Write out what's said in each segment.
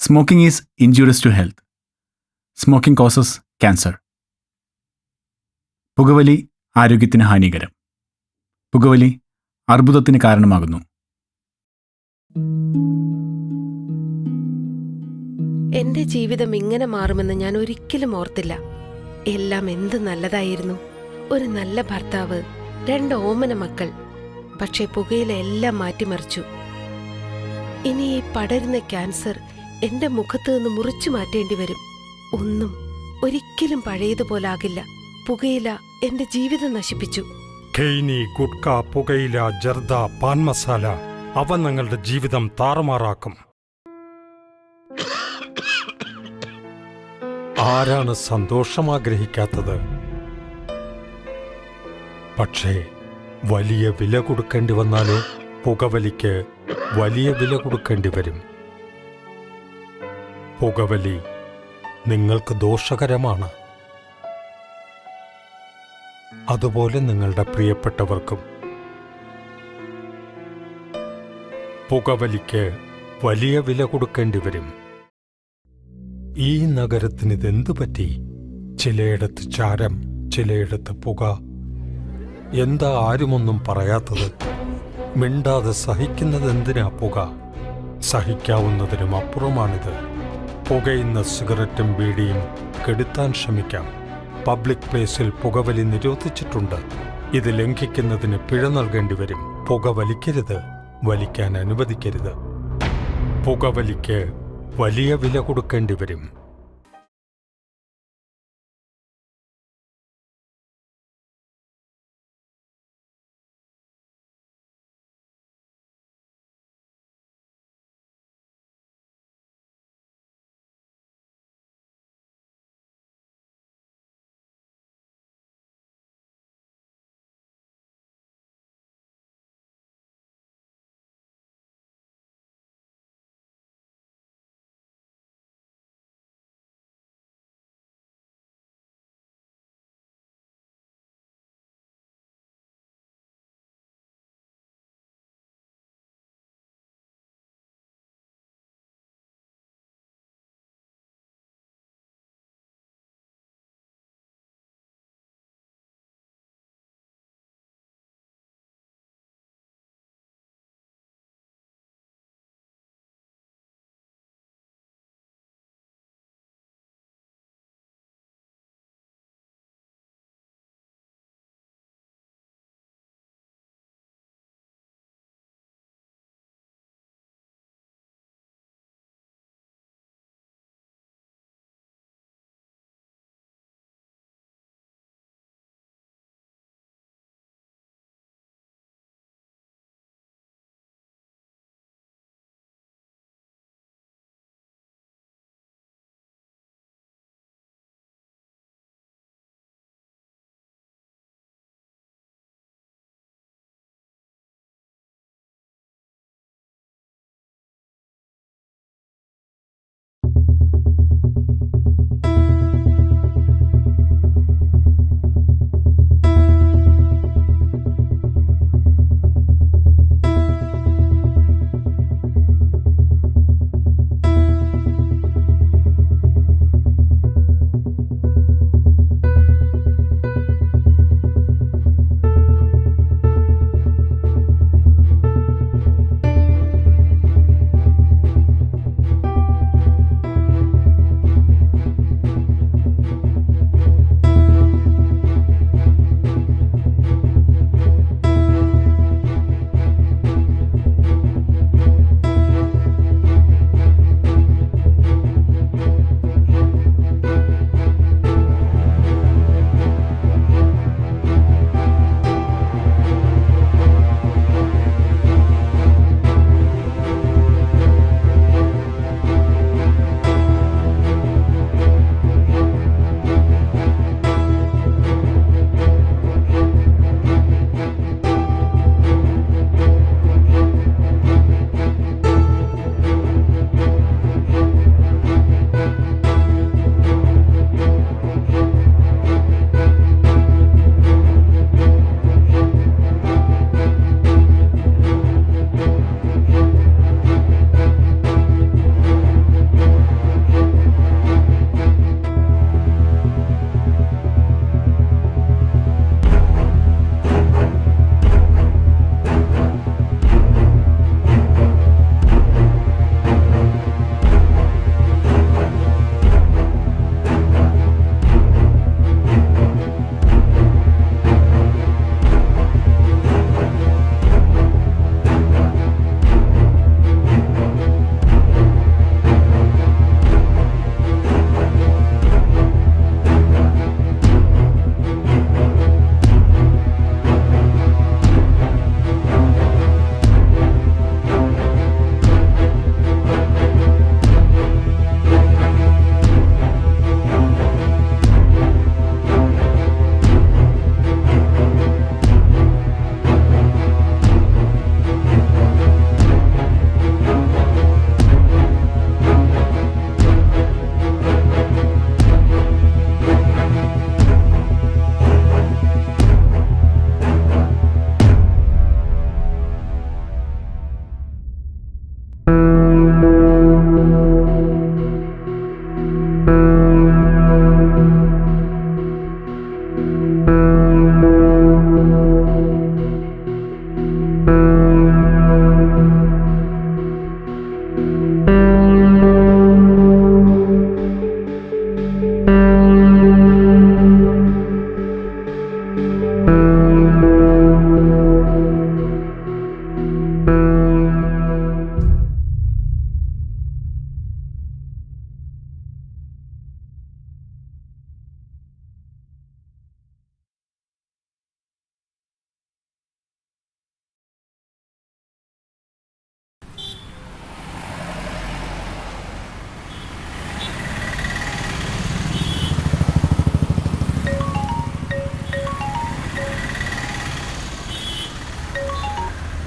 Smoking is injurious to health. Smoking causes cancer. പുകവലി ആരോഗ്യത്തിന് ഹാനികരം. പുകവലി അർബുദത്തിന് കാരണമാകുന്നു. എന്റെ ജീവിതം ഇങ്ങനെ മാറുമെന്ന് ഞാൻ ഒരിക്കലും ഓർത്തില്ല. എല്ലാം എന്ത് നല്ലതായിരുന്നു. ഒരു നല്ല ഭർത്താവ്, 2 ഓമന മക്കൾ. പക്ഷേ പുകയില എല്ലാം മാറ്റിമറിച്ചു. ഇനി ഈ പടരുന്ന ക്യാൻസർ എന്റെ മുഖത്ത് നിന്ന് മുറിച്ചു മാറ്റേണ്ടി വരും. ഒന്നും ഒരിക്കലും പഴയതുപോലാകില്ല. പുകയില എന്റെ ജീവിതം നശിപ്പിച്ചു. ഖെയ്നി, ഗുഡ്ക, പുകയില, ജർദ, പാൻ മസാല അവ നിങ്ങളുടെ ജീവിതം താറുമാറാക്കും. ആരാണ് സന്തോഷം ആഗ്രഹിക്കാത്തത്? പക്ഷേ വലിയ വില കൊടുക്കേണ്ടി വന്നാലോ? പുകവലിക്ക് വലിയ വില കൊടുക്കേണ്ടി വരും. പുകവലി നിങ്ങൾക്ക് ദോഷകരമാണ്. അതുപോലെ നിങ്ങളുടെ പ്രിയപ്പെട്ടവർക്കും. പുകവലിക്ക് വലിയ വില കൊടുക്കേണ്ടി വരും. ഈ നഗരത്തിന് ഇതെന്തു പറ്റി? ചിലയിടത്ത് ചാരം, ചിലയിടത്ത് പുക. എന്താ ആരുമൊന്നും പറയാത്തത്? മിണ്ടാതെ സഹിക്കുന്നതെന്തിനാ പുക? സഹിക്കാവുന്നതിനും അപ്പുറമാണിത്. പുകയുന്ന സിഗരറ്റും ബീഡിയും കെടുത്താൻ ശ്രമിക്കാം. പബ്ലിക് പ്ലേസിൽ പുകവലി നിരോധിച്ചിട്ടുണ്ട്. ഇത് ലംഘിക്കുന്നതിന് പിഴ നൽകേണ്ടി വരും. പുക വലിക്കരുത്, വലിക്കാൻ അനുവദിക്കരുത്. പുകവലിക്ക് വലിയ വില കൊടുക്കേണ്ടി വരും.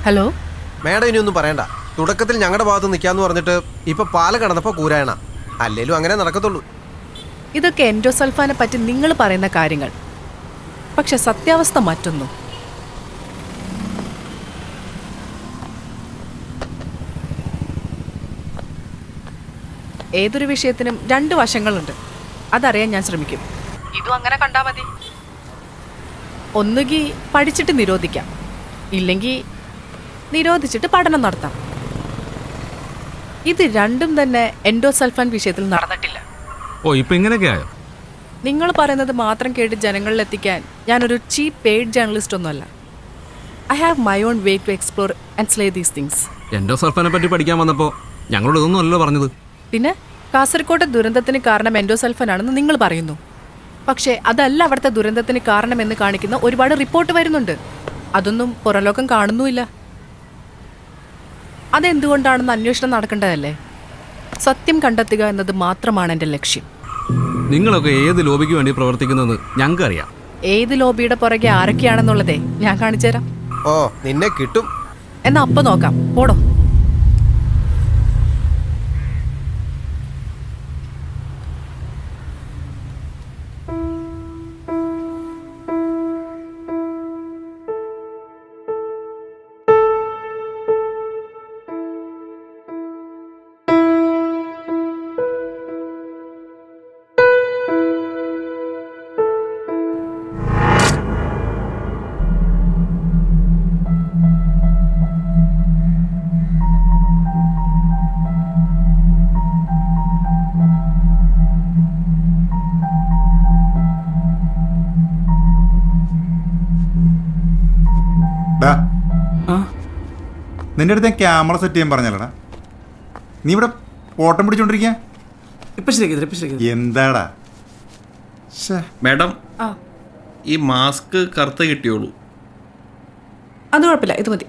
ഹലോ. മേഡം ഇനിയൊന്നും പറയണ്ട. തുടക്കത്തിൽ ഞങ്ങളുടെ ഭാഗത്ത് നിൽക്കാന്ന് പറഞ്ഞിട്ട് ഇപ്പൊ പാലം കടന്നപ്പോ കൂരായണ. അല്ലേലും അങ്ങനെ നടക്കത്തുള്ളൂ. ഇതൊക്കെ എൻഡോസൾഫാനെ പറ്റി നിങ്ങൾ പറയുന്ന കാര്യങ്ങൾ. പക്ഷെ സത്യാവസ്ഥ മറ്റൊന്നും. ഏതൊരു വിഷയത്തിനും 2 വശങ്ങളുണ്ട്. അതറിയാൻ ഞാൻ ശ്രമിക്കും. ഇതും അങ്ങനെ കണ്ടാ മതി. ഒന്നുകിൽ പഠിച്ചിട്ട് നിരോധിക്കാം, ഇല്ലെങ്കിൽ നിരോധിച്ചിട്ട് പഠനം നടത്താം. ഇത് രണ്ടും തന്നെ എൻഡോസൾഫാൻ വിഷയത്തിൽ നടന്നിട്ടില്ല. ഓ, ഇപ്പൊ ഇങ്ങനെയൊക്കെയായോ? നിങ്ങൾ പറയുന്നത് മാത്രം കേട്ട് ജനങ്ങളിൽ എത്തിക്കാൻ ഞാനൊരു ചീപ്പ് പെയ്ഡ് ജേർണലിസ്റ്റ് ഒന്നുമല്ല. I have my own way to explore and slay these things. എൻഡോസൾഫാനെ പറ്റി പഠിക്കാൻ വന്നപ്പോൾ ഞങ്ങളോട് ഇതൊന്നും അല്ലല്ലോ പറഞ്ഞത്. പിന്നെ കാസർകോട്ടെ ദുരന്തത്തിന് കാരണം എൻഡോസൾഫാൻ ആണെന്ന് നിങ്ങൾ പറയുന്നു. പക്ഷേ അതല്ല അവിടുത്തെ ദുരന്തത്തിന് കാരണമെന്ന് കാണിക്കുന്ന ഒരുപാട് റിപ്പോർട്ട് വരുന്നുണ്ട്. അതൊന്നും പുറലോകം കാണുന്നുമില്ല. അതെന്തുകൊണ്ടാണെന്ന് അന്വേഷണം നടക്കേണ്ടതല്ലേ? സത്യം കണ്ടെത്തുക എന്നത് മാത്രമാണ് എൻ്റെ ലക്ഷ്യം. നിങ്ങളൊക്കെ ഏത് ലോബിക്ക് വേണ്ടി പ്രവർത്തിക്കുന്നതെന്ന് ഞങ്ങൾക്കറിയാം. ഏത് ലോബിയുടെ പുറകെ ആരൊക്കെയാണെന്നുള്ളതേ ഞാൻ കാണിച്ചുതരാം. ഓ, നിന്നെ കിട്ടും. എന്നാ അപ്പം നോക്കാം. പോടോ. നിന്റെ അടുത്ത് ഞാൻ ക്യാമറ സെറ്റ് ചെയ്യാൻ പറഞ്ഞല്ലടാ. നീ ഇവിടെ ഓട്ടം പിടിച്ചോണ്ടിരിക്കുക. എന്താടാ? മാഡം, ഈ മാസ്ക് കറുത്ത് കിട്ടിയോളൂ. അത് കുഴപ്പമില്ല, ഇത് മതി.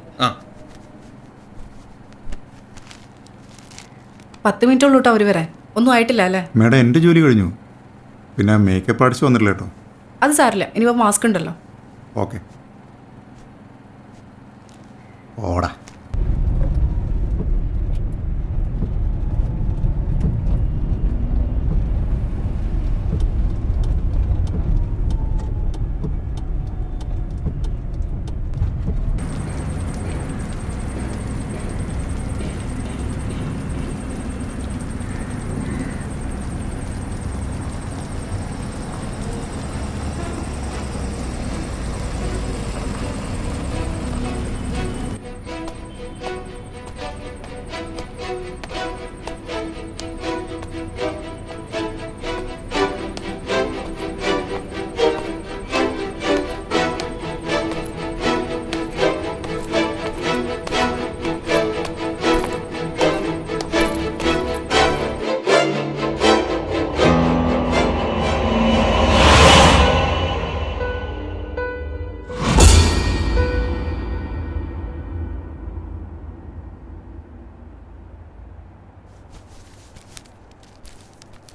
10 മിനിറ്റുള്ളൂ കേട്ടോ അവർ വരാൻ. ഒന്നും ആയിട്ടില്ല അല്ലേ? മേഡം, എൻ്റെ ജോലി കഴിഞ്ഞു. പിന്നെ മേക്കപ്പ് അടിച്ച് വന്നിട്ടില്ല കേട്ടോ. അത് സാരില്ല, ഇനിയിപ്പോൾ മാസ്ക് ഉണ്ടല്ലോ. ഓക്കെ, ഓടാ.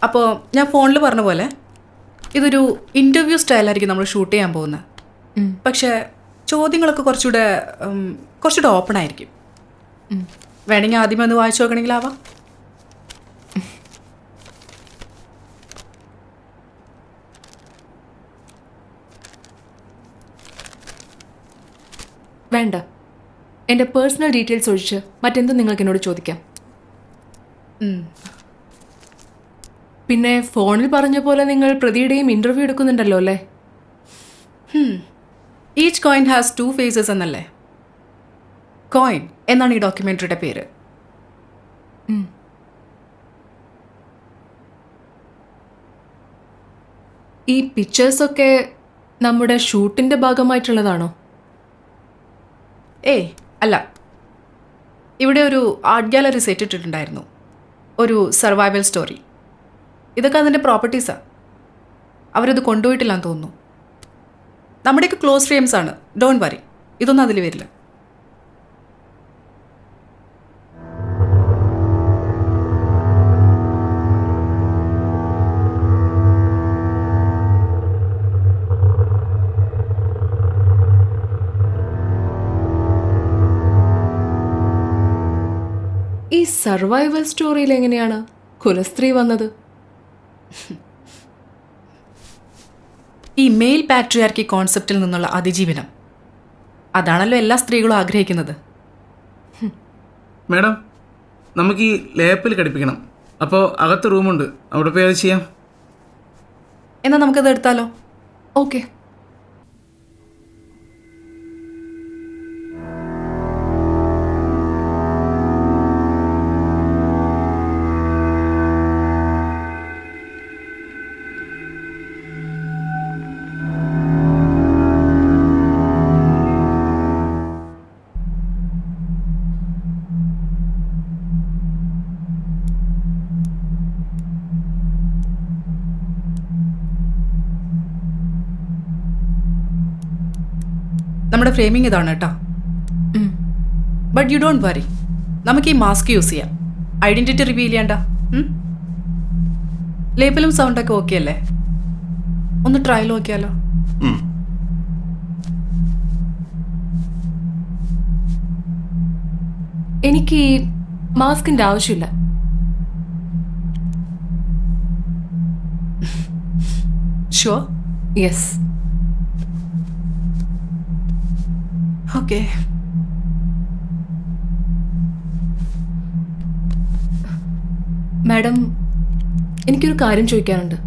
അപ്പോൾ ഞാൻ ഫോണിൽ പറഞ്ഞ പോലെ ഇതൊരു ഇൻ്റർവ്യൂ സ്റ്റൈലായിരിക്കും നമ്മൾ ഷൂട്ട് ചെയ്യാൻ പോകുന്നത്. പക്ഷേ ചോദ്യങ്ങളൊക്കെ കുറച്ചുകൂടെ ഓപ്പൺ ആയിരിക്കും. വേണമെങ്കിൽ ആദ്യമേ ഒന്ന് വായിച്ചു നോക്കണമെങ്കിൽ ആവാം. വേണ്ട, എൻ്റെ പേഴ്സണൽ ഡീറ്റെയിൽസ് ഒഴിച്ച് മറ്റെന്തും നിങ്ങൾക്ക് എന്നോട് ചോദിക്കാം. പിന്നെ ഫോണിൽ പറഞ്ഞ പോലെ നിങ്ങൾ പ്രതിയുടെയും ഇൻ്റർവ്യൂ എടുക്കുന്നുണ്ടല്ലോ അല്ലേ? ഈച്ച് കോയിൻ ഹാസ് 2 ഫേസസ് എന്നല്ലേ? കോയിൻ എന്നാണ് ഈ ഡോക്യുമെൻ്ററിയുടെ പേര്. ഈ പിക്ചേഴ്സൊക്കെ നമ്മുടെ ഷൂട്ടിൻ്റെ ഭാഗമായിട്ടുള്ളതാണോ? ഏയ് അല്ല, ഇവിടെ ഒരു ആർട്ട് ഗാലറി സെറ്റ് ഇട്ടിട്ടുണ്ടായിരുന്നു, ഒരു സർവൈവൽ സ്റ്റോറി. ഇതൊക്കെ അതിൻ്റെ പ്രോപ്പർട്ടീസാണ്. അവരത് കൊണ്ടുപോയിട്ടില്ലാന്ന് തോന്നുന്നു. നമ്മുടെയൊക്കെ ക്ലോസ് ഫ്രെയിംസ് ആണ്. ഡോണ്ട് വറി, ഇതൊന്നും അതിൽ വരില്ല. സർവൈവൽ സ്റ്റോറിയിൽ എങ്ങനെയാണ് കുലസ്ത്രീ വന്നത്? ഈ മെയിൽ പാട്രിയാർക്കി കോൺസെപ്റ്റിൽ നിന്നുള്ള അതിജീവനം, അതാണല്ലോ എല്ലാ സ്ത്രീകളും ആഗ്രഹിക്കുന്നത്. മാഡം, നമുക്ക് ഈ ലേപ്പിൽ ഘടിപ്പിക്കണം. അപ്പോൾ അകത്ത് റൂമുണ്ട്, അവിടെ പോയി അത് ചെയ്യാം. എന്നാൽ നമുക്കത് എടുത്താലോ? ഓക്കെ. നമ്മുടെ ഫ്രെയിമിംഗ് ഇതാണ് കേട്ടോ. ബട്ട് യു ഡോണ്ട് വറി, നമുക്ക് ഈ മാസ്ക് യൂസ് ചെയ്യാം. ഐഡന്റിറ്റി റിവീൽ ചെയ്യണ്ട. ലേബലും സൗണ്ടൊക്കെ ഓക്കെ അല്ലേ? ഒന്ന് ട്രയൽ നോക്കിയാലോ? എനിക്ക് ഈ മാസ്കിന്റെ ആവശ്യമില്ല. ഷുവർ? യെസ്. ഓക്കെ. മാഡം, എനിക്കൊരു കാര്യം ചോദിക്കാനുണ്ട്.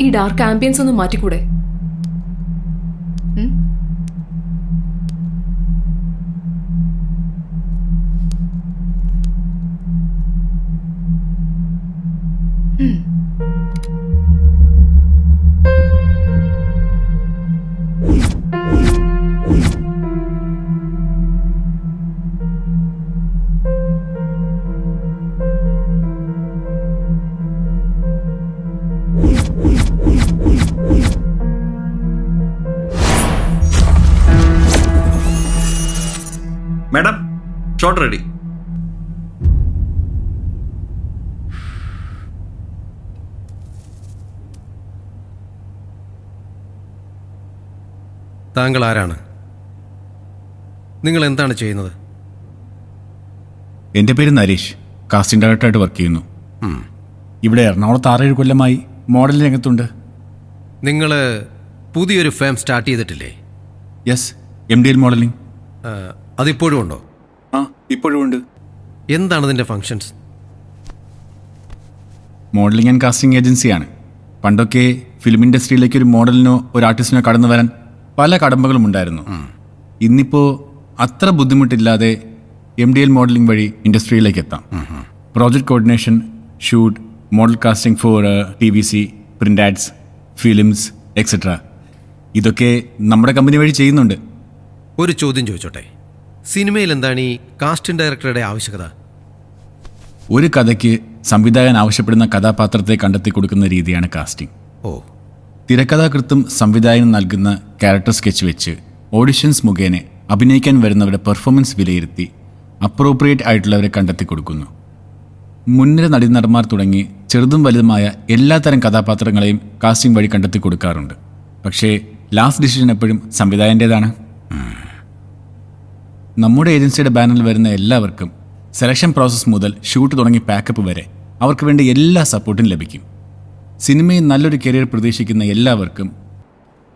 ഈ ഡാർക്ക് ആംബിയൻസ് ഒന്ന് മാറ്റിക്കൂടെ? Madam, shot ready. താങ്കൾ ആരാണ്? നിങ്ങൾ എന്താണ് ചെയ്യുന്നത്? എൻ്റെ പേര് നരേഷ്, കാസ്റ്റിംഗ് ഡയറക്ടറായിട്ട് വർക്ക് ചെയ്യുന്നു. ഇവിടെ എറണാകുളത്ത് 6-7 കൊല്ലമായി മോഡൽ രംഗത്തുണ്ട്. നിങ്ങൾ പുതിയൊരു ഫേം സ്റ്റാർട്ട് ചെയ്തിട്ടില്ലേ? Yes, MDL modelling. അതിപ്പോഴും ഉണ്ടോ? ആ, ഇപ്പോഴും ഉണ്ട്. എന്താണ് ഇതിൻ്റെ ഫങ്ഷൻസ്? മോഡലിംഗ് ആൻഡ് കാസ്റ്റിംഗ് ഏജൻസിയാണ്. പണ്ടൊക്കെ ഫിലിം ഇൻഡസ്ട്രിയിലേക്ക് ഒരു മോഡലിനോ ഒരു ആർട്ടിസ്റ്റിനോ കടന്നു വരാൻ പല കടമ്പകളും ഉണ്ടായിരുന്നു. ഇന്നിപ്പോൾ അത്ര ബുദ്ധിമുട്ടില്ലാതെ MDL മോഡലിംഗ് വഴി ഇൻഡസ്ട്രിയിലേക്ക് എത്താം. Project coordination, shoot, model casting for TVC, print ads, films etcetera, ഇതൊക്കെ നമ്മുടെ കമ്പനി വഴി ചെയ്യുന്നുണ്ട്. ഒരു ചോദ്യം ചോദിച്ചോട്ടെ, സിനിമയിൽ എന്താണ് ഈ കാസ്റ്റിംഗ് ഡയറക്ടറുടെ ആവശ്യകത? ഒരു കഥയ്ക്ക് സംവിധായകൻ ആവശ്യപ്പെടുന്ന കഥാപാത്രത്തെ കണ്ടെത്തി കൊടുക്കുന്ന രീതിയാണ് കാസ്റ്റിംഗ്. ഓ, തിരക്കഥാകൃത്തും സംവിധായകനും നൽകുന്ന ക്യാരക്ടർ സ്കെച്ച് വെച്ച് ഓഡിഷൻസ് മുഖേന അഭിനയിക്കാൻ വരുന്നവരുടെ പെർഫോമൻസ് വിലയിരുത്തി അപ്രോപ്രിയേറ്റ് ആയിട്ടുള്ളവരെ കണ്ടെത്തി കൊടുക്കുന്നു. മുൻനിര നടന്മാർ തുടങ്ങി ചെറുതും വലുതുമായ എല്ലാത്തരം കഥാപാത്രങ്ങളെയും കാസ്റ്റിംഗ് വഴി കണ്ടെത്തി കൊടുക്കാറുണ്ട്. പക്ഷേ ലാസ്റ്റ് ഡിസിഷൻ എപ്പോഴും സംവിധായകൻ്റേതാണ്. നമ്മുടെ ഏജൻസിയുടെ ബാനറിൽ വരുന്ന എല്ലാവർക്കും സെലക്ഷൻ പ്രോസസ്സ് മുതൽ ഷൂട്ട് തുടങ്ങി പാക്കപ്പ് വരെ അവർക്ക് വേണ്ട എല്ലാ സപ്പോർട്ടും ലഭിക്കും. സിനിമയിൽ നല്ലൊരു കരിയർ പ്രതീക്ഷിക്കുന്ന എല്ലാവർക്കും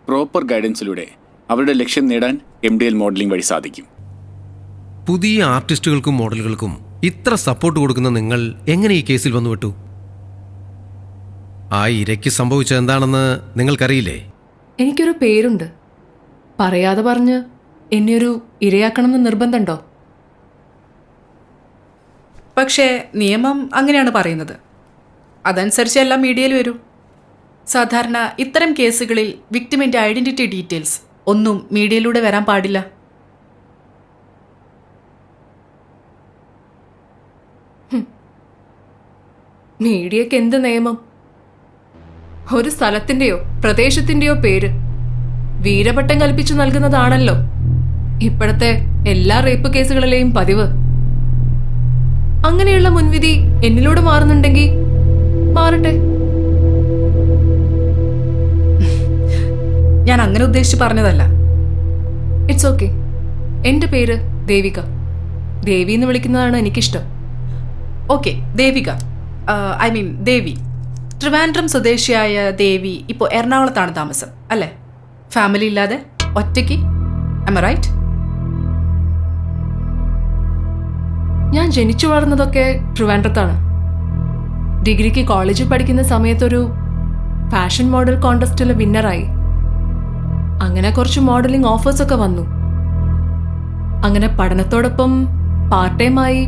പ്രോപ്പർ ഗൈഡൻസിലൂടെ അവരുടെ ലക്ഷ്യം നേടാൻ MDL മോഡലിംഗ് വഴി സാധിക്കും. പുതിയ ആർട്ടിസ്റ്റുകൾക്കും മോഡലുകൾക്കും ഇത്ര സപ്പോർട്ട് കൊടുക്കുന്ന നിങ്ങൾ എങ്ങനെ ഈ കേസിൽ വന്നു വിട്ടു? ആ ഇരയ്ക്ക് സംഭവിച്ചത് എന്താണെന്ന് നിങ്ങൾക്കറിയില്ലേ? എനിക്കൊരു പേരുണ്ട്. പറയാതെ പറഞ്ഞ് എന്നെ ഒരു ഇരയാക്കണമെന്ന് നിർബന്ധമുണ്ടോ? പക്ഷേ നിയമം അങ്ങനെയാണ് പറയുന്നത്. അതനുസരിച്ച് എല്ലാം മീഡിയയിൽ വരൂ. സാധാരണ ഇത്തരം കേസുകളിൽ വിക്ടിമിൻ്റെ ഐഡന്റിറ്റി ഡീറ്റെയിൽസ് ഒന്നും മീഡിയയിലൂടെ വരാൻ പാടില്ല. മീഡിയക്ക് എന്ത് നിയമം? ഒരു സ്ഥലത്തിന്റെയോ പ്രദേശത്തിന്റെയോ പേര് വീരപട്ടം കൽപ്പിച്ചു നൽകുന്നതാണല്ലോ ഇപ്പോഴത്തെ എല്ലാ റേപ്പ് കേസുകളിലെയും പതിവ്. അങ്ങനെയുള്ള മുൻവിധി എന്നിലൂടെ മാറുന്നുണ്ടെങ്കിൽ മാറട്ടെ. ഞാൻ അങ്ങനെ ഉദ്ദേശിച്ച് പറഞ്ഞതല്ല. It's okay. എൻ്റെ പേര് ദേവിക. ദേവി എന്ന് വിളിക്കുന്നതാണ് എനിക്കിഷ്ടം. ഓക്കെ, ദേവിക, ഐ മീൻ ദേവി. ട്രിവാൻഡ്രം സ്വദേശിയായ ദേവി ഇപ്പോൾ എറണാകുളത്താണ് താമസം അല്ലേ? ഫാമിലി ഇല്ലാതെ ഒറ്റയ്ക്ക്, am I right? ഞാൻ ജനിച്ചു വളർന്നതൊക്കെ ട്രിവാൻഡ്രത്താണ്. ഡിഗ്രിക്ക് കോളേജിൽ പഠിക്കുന്ന സമയത്തൊരു ഫാഷൻ മോഡൽ കോൺടെസ്റ്റിൽ വിന്നറായി. അങ്ങനെ കുറച്ച് മോഡലിംഗ് ഓഫേഴ്സൊക്കെ വന്നു. അങ്ങനെ പഠനത്തോടൊപ്പം പാർട്ട് ടൈമായി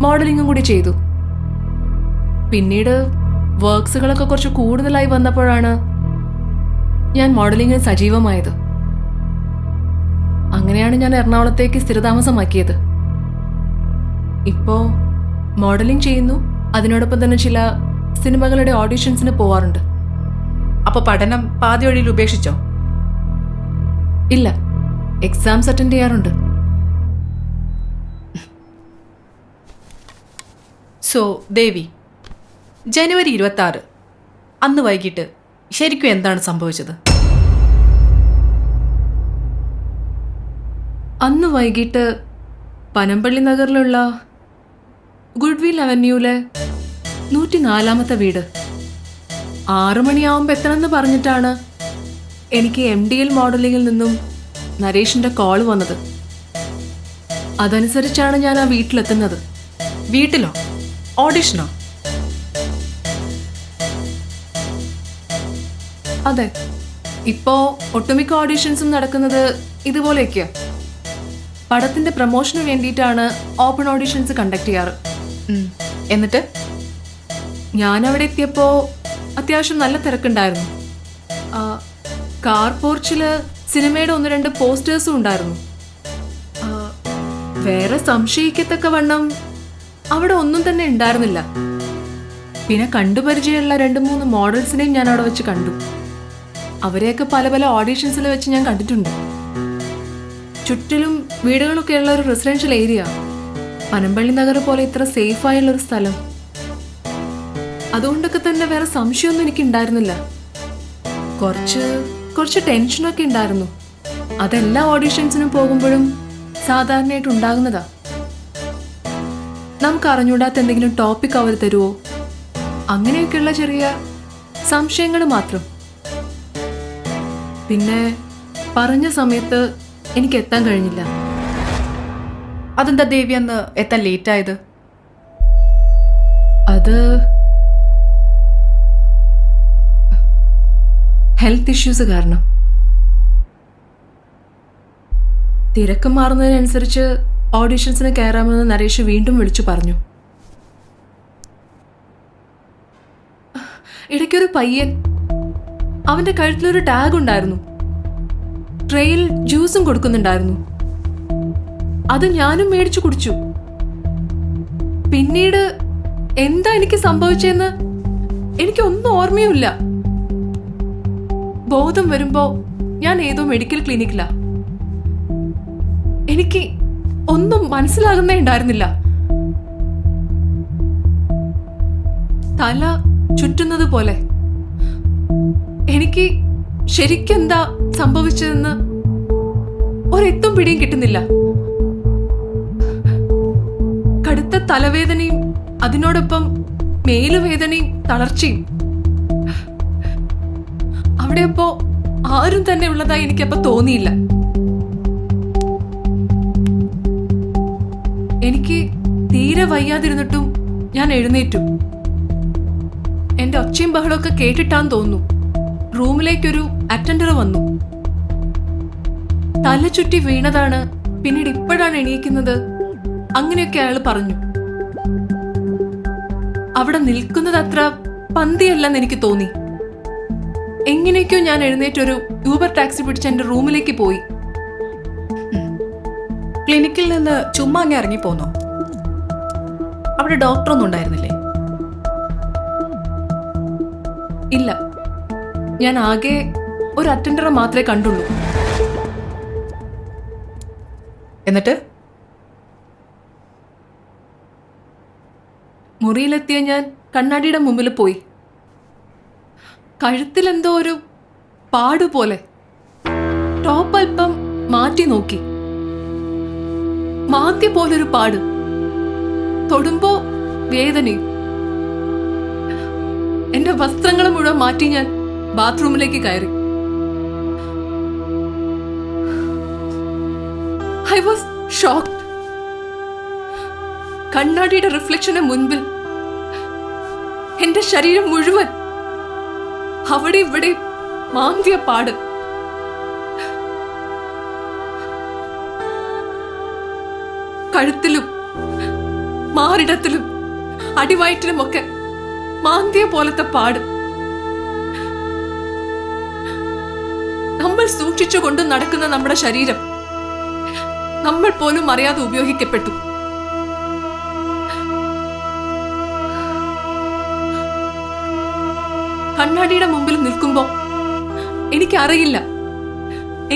മോഡലിംഗും കൂടി ചെയ്തു. പിന്നീട് വർക്ക്സുകളൊക്കെ കുറച്ച് കൂടുതലായി വന്നപ്പോഴാണ് ഞാൻ മോഡലിംഗിൽ സജീവമായത്. അങ്ങനെയാണ് ഞാൻ എറണാകുളത്തേക്ക് സ്ഥിരതാമസമാക്കിയത്. ഇപ്പോൾ മോഡലിംഗ് ചെയ്യുന്നു, അതിനോടൊപ്പം തന്നെ ചില സിനിമകളുടെ ഓഡിഷൻസിന് പോവാറുണ്ട്. അപ്പോൾ പഠനം പാതി വഴിയിൽ ഉപേക്ഷിച്ചോ? ഇല്ല, എക്സാംസ് അറ്റൻഡ് ചെയ്യാറുണ്ട്. സോ ദേവി, ജനുവരി 26 അന്ന് വൈകിട്ട് ശരിക്കും എന്താണ് സംഭവിച്ചത്? അന്ന് വൈകിട്ട് പനമ്പള്ളി നഗറിലുള്ള ഗുഡ്വിൽ അവന്യൂലെ 104-ാമത്തെ വീട് 6 മണിയാവുമ്പോൾ എത്തണമെന്ന് പറഞ്ഞിട്ടാണ് എനിക്ക് MDL മോഡലിംഗിൽ നിന്നും നരേഷിൻ്റെ കോൾ വന്നത്. അതനുസരിച്ചാണ് ഞാൻ ആ വീട്ടിലെത്തുന്നത്. വീട്ടിലോ? ഓഡിഷനോ? അതെ, ഇപ്പോൾ ഒട്ടുമിക്ക ഓഡിഷൻസും നടക്കുന്നത് ഇതുപോലെയൊക്കെയാ. പടത്തിൻ്റെ പ്രൊമോഷന് വേണ്ടിയിട്ടാണ് ഓപ്പൺ ഓഡിഷൻസ് കണ്ടക്ട് ചെയ്യാറ്. എന്നിട്ട് ഞാൻ അവിടെ എത്തിയപ്പോൾ അത്യാവശ്യം നല്ല തിരക്കുണ്ടായിരുന്നു. കാർ പോർച്ചിൽ സിനിമയുടെ 1-2 പോസ്റ്റേഴ്സും ഉണ്ടായിരുന്നു. വേറെ സംശയിക്കത്തക്ക വണ്ണം അവിടെ ഒന്നും തന്നെ ഉണ്ടായിരുന്നില്ല. പിന്നെ കണ്ടുപരിചയമുള്ള 2-3 മോഡൽസിനെയും ഞാൻ അവിടെ വെച്ച് കണ്ടു. അവരെയൊക്കെ പല പല ഓഡീഷൻസിൽ വെച്ച് ഞാൻ കണ്ടിട്ടുണ്ട്. ചുറ്റിലും വീടുകളൊക്കെ ഉള്ള ഒരു റെസിഡൻഷ്യൽ ഏരിയ. പനമ്പള്ളി നഗർ പോലെ ഇത്ര സേഫായുള്ളൊരു സ്ഥലം. അതുകൊണ്ടൊക്കെ തന്നെ വേറെ സംശയമൊന്നും എനിക്ക് ഉണ്ടായിരുന്നില്ല. കുറച്ച് ടെൻഷനൊക്കെ ഉണ്ടായിരുന്നു. അതെല്ലാ ഓഡീഷൻസിനും പോകുമ്പോഴും സാധാരണയായിട്ട് ഉണ്ടാകുന്നതാ. നമുക്ക് അറിഞ്ഞൂടാത്ത എന്തെങ്കിലും ടോപ്പിക് അവർ തരുമോ, അങ്ങനെയൊക്കെയുള്ള ചെറിയ സംശയങ്ങൾ മാത്രം. പിന്നെ പറഞ്ഞ സമയത്ത് എനിക്ക് എത്താൻ കഴിഞ്ഞില്ല. അതെന്താ ദേവി അന്ന് എത്താൻ ലേറ്റായത്? അത് ഹെൽത്ത് ഇഷ്യൂസ് കാരണം. തിരക്ക് മാറുന്നതിനനുസരിച്ച് ഓഡിഷൻസിന് കയറാമെന്ന് നരേഷ് വീണ്ടും വിളിച്ചു പറഞ്ഞു. ഇടയ്ക്കൊരു പയ്യൻ, അവന്റെ കഴുത്തിലൊരു ടാഗ് ഉണ്ടായിരുന്നു. ട്രെയിൽ ജ്യൂസും കൊടുക്കുന്നുണ്ടായിരുന്നു. അത് ഞാനും മേടിച്ചു കുടിച്ചു. പിന്നീട് എന്താ എനിക്ക് സംഭവിച്ചെന്ന് എനിക്കൊന്നും ഓർമ്മയുമില്ല. ബോധം വരുമ്പോ ഞാൻ ഏതോ മെഡിക്കൽ ക്ലിനിക്കിലാ. എനിക്ക് ഒന്നും മനസ്സിലാകുന്നേ ഉണ്ടായിരുന്നില്ല. തല ചുറ്റുന്നത് പോലെ. എനിക്ക് ശരിക്കും എന്താ സംഭവിച്ചതെന്ന് ഒരെത്തും പിടിയും കിട്ടുന്നില്ല. കടുത്ത തലവേദനയും അതിനോടൊപ്പം മേലുവേദനയും തളർച്ചയും. അവിടെ അപ്പോ ആരും തന്നെ ഉള്ളതായി എനിക്കപ്പോ തോന്നിയില്ല. എനിക്ക് തീരെ വയ്യാതിരുന്നിട്ടും ഞാൻ എഴുന്നേറ്റു. എന്റെ ഒച്ചയും ബഹളമൊക്കെ കേട്ടിട്ടാന്ന് തോന്നുന്നു റൂമിലേക്കൊരു അറ്റൻഡർ വന്നു. തല ചുറ്റി വീണതാണ്, പിന്നീട് ഇപ്പോഴാണ് എണീക്കുന്നത്, അങ്ങനെയൊക്കെ അയാൾ പറഞ്ഞു. അവിടെ നിൽക്കുന്നത് അത്ര പന്തിയല്ലെന്ന് എനിക്ക് തോന്നി. എങ്ങനെയൊക്കെയോ ഞാൻ എഴുന്നേറ്റൊരു യൂബർ ടാക്സി പിടിച്ച് എന്റെ റൂമിലേക്ക് പോയി. ക്ലിനിക്കിൽ നിന്ന് ചുമ്മാ അങ്ങ് ഇറങ്ങിപ്പോന്നോ? അവിടെ ഡോക്ടറൊന്നും ഉണ്ടായിരുന്നില്ലേ? ഇല്ല, ഞാൻ ആകെ ഒരു അറ്റൻഡറെ മാത്രമേ കണ്ടുള്ളൂ. എന്നിട്ട് മുറിയിലെത്തിയ ഞാൻ കണ്ണാടിയുടെ മുമ്പിൽ പോയി. കഴുത്തിലെന്തോ ഒരു പാടുപോലെ. ടോപ്പ് അല്പം മാറ്റി നോക്കി. മാന്തി പോലൊരു പാട്. തൊടുമ്പോ വേദനയും. എന്റെ വസ്ത്രങ്ങൾ മുഴുവൻ മാറ്റി ഞാൻ ബാത്റൂമിലേക്ക് കയറി. I was shocked. കണ്ണാടിയുടെ റിഫ്ലക്ഷന് മുൻപിൽ എന്റെ ശരീരം മുഴുവൻ അവിടെ ഇവിടെ മാന്തിയ പാട്. കഴുത്തിലും മാറിടത്തിലും അടിവയറ്റിലുമൊക്കെ മാന്തിയ പോലത്തെ പാട്. നമ്മൾ സൂക്ഷിച്ചുകൊണ്ട് നടക്കുന്ന നമ്മുടെ ശരീരം നമ്മൾ പോലും അറിയാതെ ഉപയോഗിക്കപ്പെട്ടു. കണ്ണാടിയുടെ മുമ്പിൽ നിൽക്കുമ്പോ എനിക്കറിയില്ല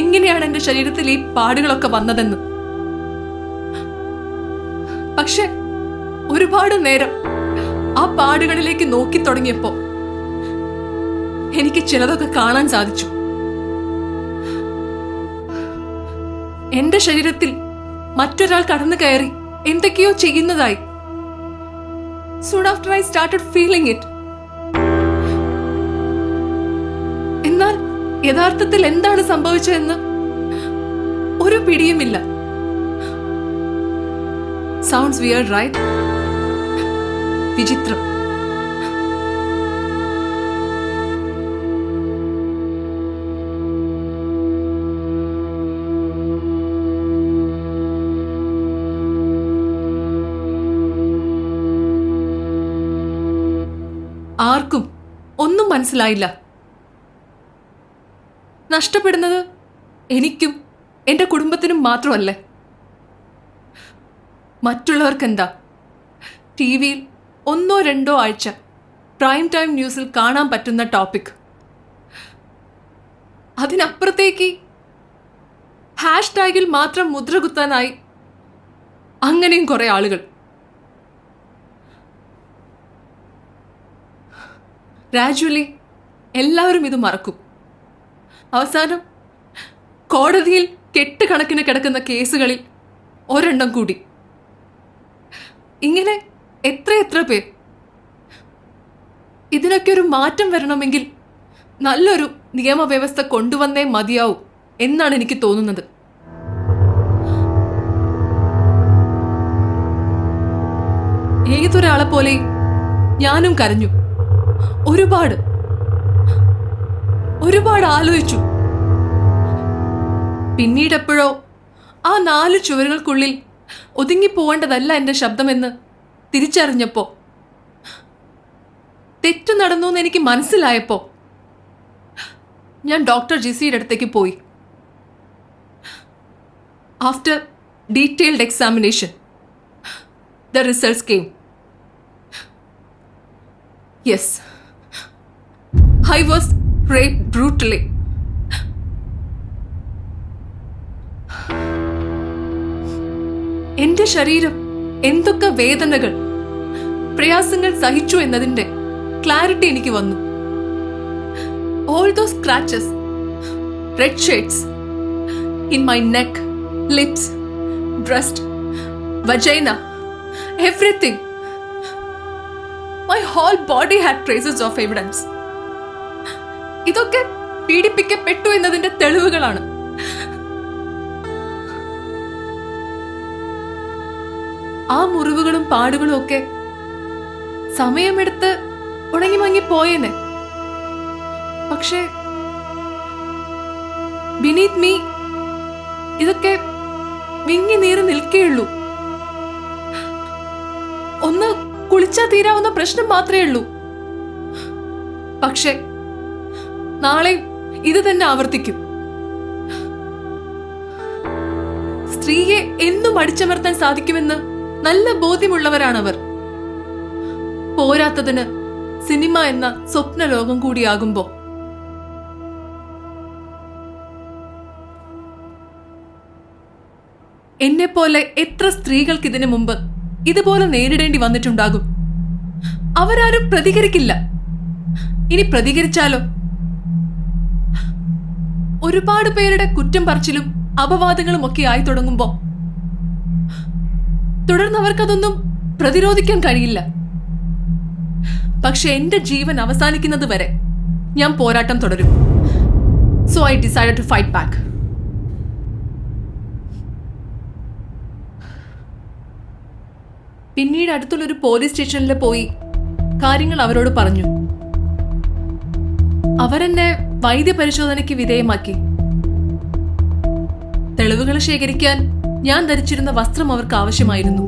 എങ്ങനെയാണ് എന്റെ ശരീരത്തിൽ ഈ പാടുകളൊക്കെ വന്നതെന്ന്. പക്ഷെ ഒരുപാട് നേരം ആ പാടുകളിലേക്ക് നോക്കി തുടങ്ങിയപ്പോ എനിക്ക് ചിലതൊക്കെ കാണാൻ സാധിച്ചു. എന്റെ ശരീരത്തിൽ മറ്റൊരാൾ കടന്നു കയറി എന്തൊക്കെയോ ചെയ്യുന്നതായി. Soon after I started feeling it. എന്നാൽ യഥാർത്ഥത്തിൽ എന്താണ് സംഭവിച്ചതെന്ന് ഒരു പിടിയുമില്ല. Sounds weird, right? വിചിത്രം. ആർക്കും ഒന്നും മനസ്സിലായില്ല. നഷ്ടപ്പെടുന്നത് എനിക്കും എന്റെ കുടുംബത്തിനും മാത്രമല്ലേ? മറ്റുള്ളവർക്കെന്താ? ടി വിയിൽ 1-2 ആഴ്ച പ്രൈം ടൈം ന്യൂസിൽ കാണാൻ പറ്റുന്ന ടോപ്പിക്. അതിനപ്പുറത്തേക്ക് #ൽ മാത്രം മുദ്രകുത്താനായി അങ്ങനെയും കുറെ ആളുകൾ. ഗ്രാജുവലി എല്ലാവരും ഇത് മറക്കും. അവസാനം കോടതിയിൽ കെട്ടുകണക്കിന് കിടക്കുന്ന കേസുകളിൽ ഒരെണ്ണം കൂടി. ഇങ്ങനെ എത്ര പേർ. ഇതിനൊക്കെ ഒരു മാറ്റം വരണമെങ്കിൽ നല്ലൊരു നിയമവ്യവസ്ഥ കൊണ്ടുവന്നേ മതിയാവും എന്നാണ് എനിക്ക് തോന്നുന്നത്. ഏതൊരാളെ പോലെ ഞാനും കരഞ്ഞു. ഒരുപാട് ആലോചിച്ചു. പിന്നീടെപ്പോഴോ ആ 4 ചുവരുകൾക്കുള്ളിൽ ഒതുങ്ങിപ്പോവേണ്ടതല്ല എന്റെ ശബ്ദമെന്ന് തിരിച്ചറിഞ്ഞപ്പോ, തെറ്റു നടന്നു എന്ന് എനിക്ക് മനസ്സിലായപ്പോ ഞാൻ ഡോക്ടർ ജിസിയുടെ അടുത്തേക്ക് പോയി. After detailed examination the results came. Yes, I was raped brutally. എന്റെ ശരീരം എന്തൊക്കെ വേദനകൾ, പ്രയാസങ്ങൾ സഹിച്ചു എന്നതിന്റെ ക്ലാരിറ്റി എനിക്ക് വന്നു. All those scratches, red shades in my neck, lips, breast, vagina, everything. My whole body had traces of evidence. ഇതൊക്കെ പീഡിപ്പിക്കപ്പെട്ടു എന്നതിന്റെ തെളിവുകളാണ്. ആ മുറിവുകളും പാടുകളും ഒക്കെ സമയമെടുത്ത് ഉണങ്ങി മങ്ങി പോയേനെ. പക്ഷേ ബിനീത് മീ ഇതൊക്കെ വിങ്ങി നീറി നിൽക്കേയുള്ളൂ. ഒന്ന് കുളിച്ചാ തീരാവുന്ന പ്രശ്നം മാത്രമേ ഉള്ളൂ. പക്ഷെ നാളെ ഇത് തന്നെ ആവർത്തിക്കും. സ്ത്രീയെ എന്നും അടിച്ചമർത്താൻ സാധിക്കുമെന്ന് നല്ല ബോധ്യമുള്ളവരാണവർ. പോരാത്തതിന് സിനിമ എന്ന സ്വപ്ന ലോകം കൂടിയാകുമ്പോ എന്നെപ്പോലെ എത്ര സ്ത്രീകൾക്ക് ഇതിനു മുമ്പ് ഇതുപോലെ നേരിടേണ്ടി വന്നിട്ടുണ്ടാകും. അവരാരും പ്രതികരിക്കില്ല. ഇനി പ്രതികരിച്ചാലോ? ഒരുപാട് പേരുടെ കുറ്റം പറച്ചിലും അപവാദങ്ങളും ഒക്കെ ആയി തുടങ്ങുമ്പോ തുടർന്ന് അവർക്കതൊന്നും പ്രതിരോധിക്കാൻ കഴിയില്ല. പക്ഷെ എന്റെ ജീവൻ അവസാനിക്കുന്നത് വരെ ഞാൻ പോരാട്ടം തുടരും. So I decided to fight back. പിന്നീട് അടുത്തുള്ളൊരു പോലീസ് സ്റ്റേഷനിൽ പോയി കാര്യങ്ങൾ അവരോട് പറഞ്ഞു. അവരെന്നെ വൈദ്യപരിശോധനയ്ക്ക് വിധേയമാക്കി. തെളിവുകൾ ശേഖരിക്കാൻ ഞാൻ ധരിച്ചിരുന്ന വസ്ത്രം അവർക്ക് ആവശ്യമായിരുന്നു.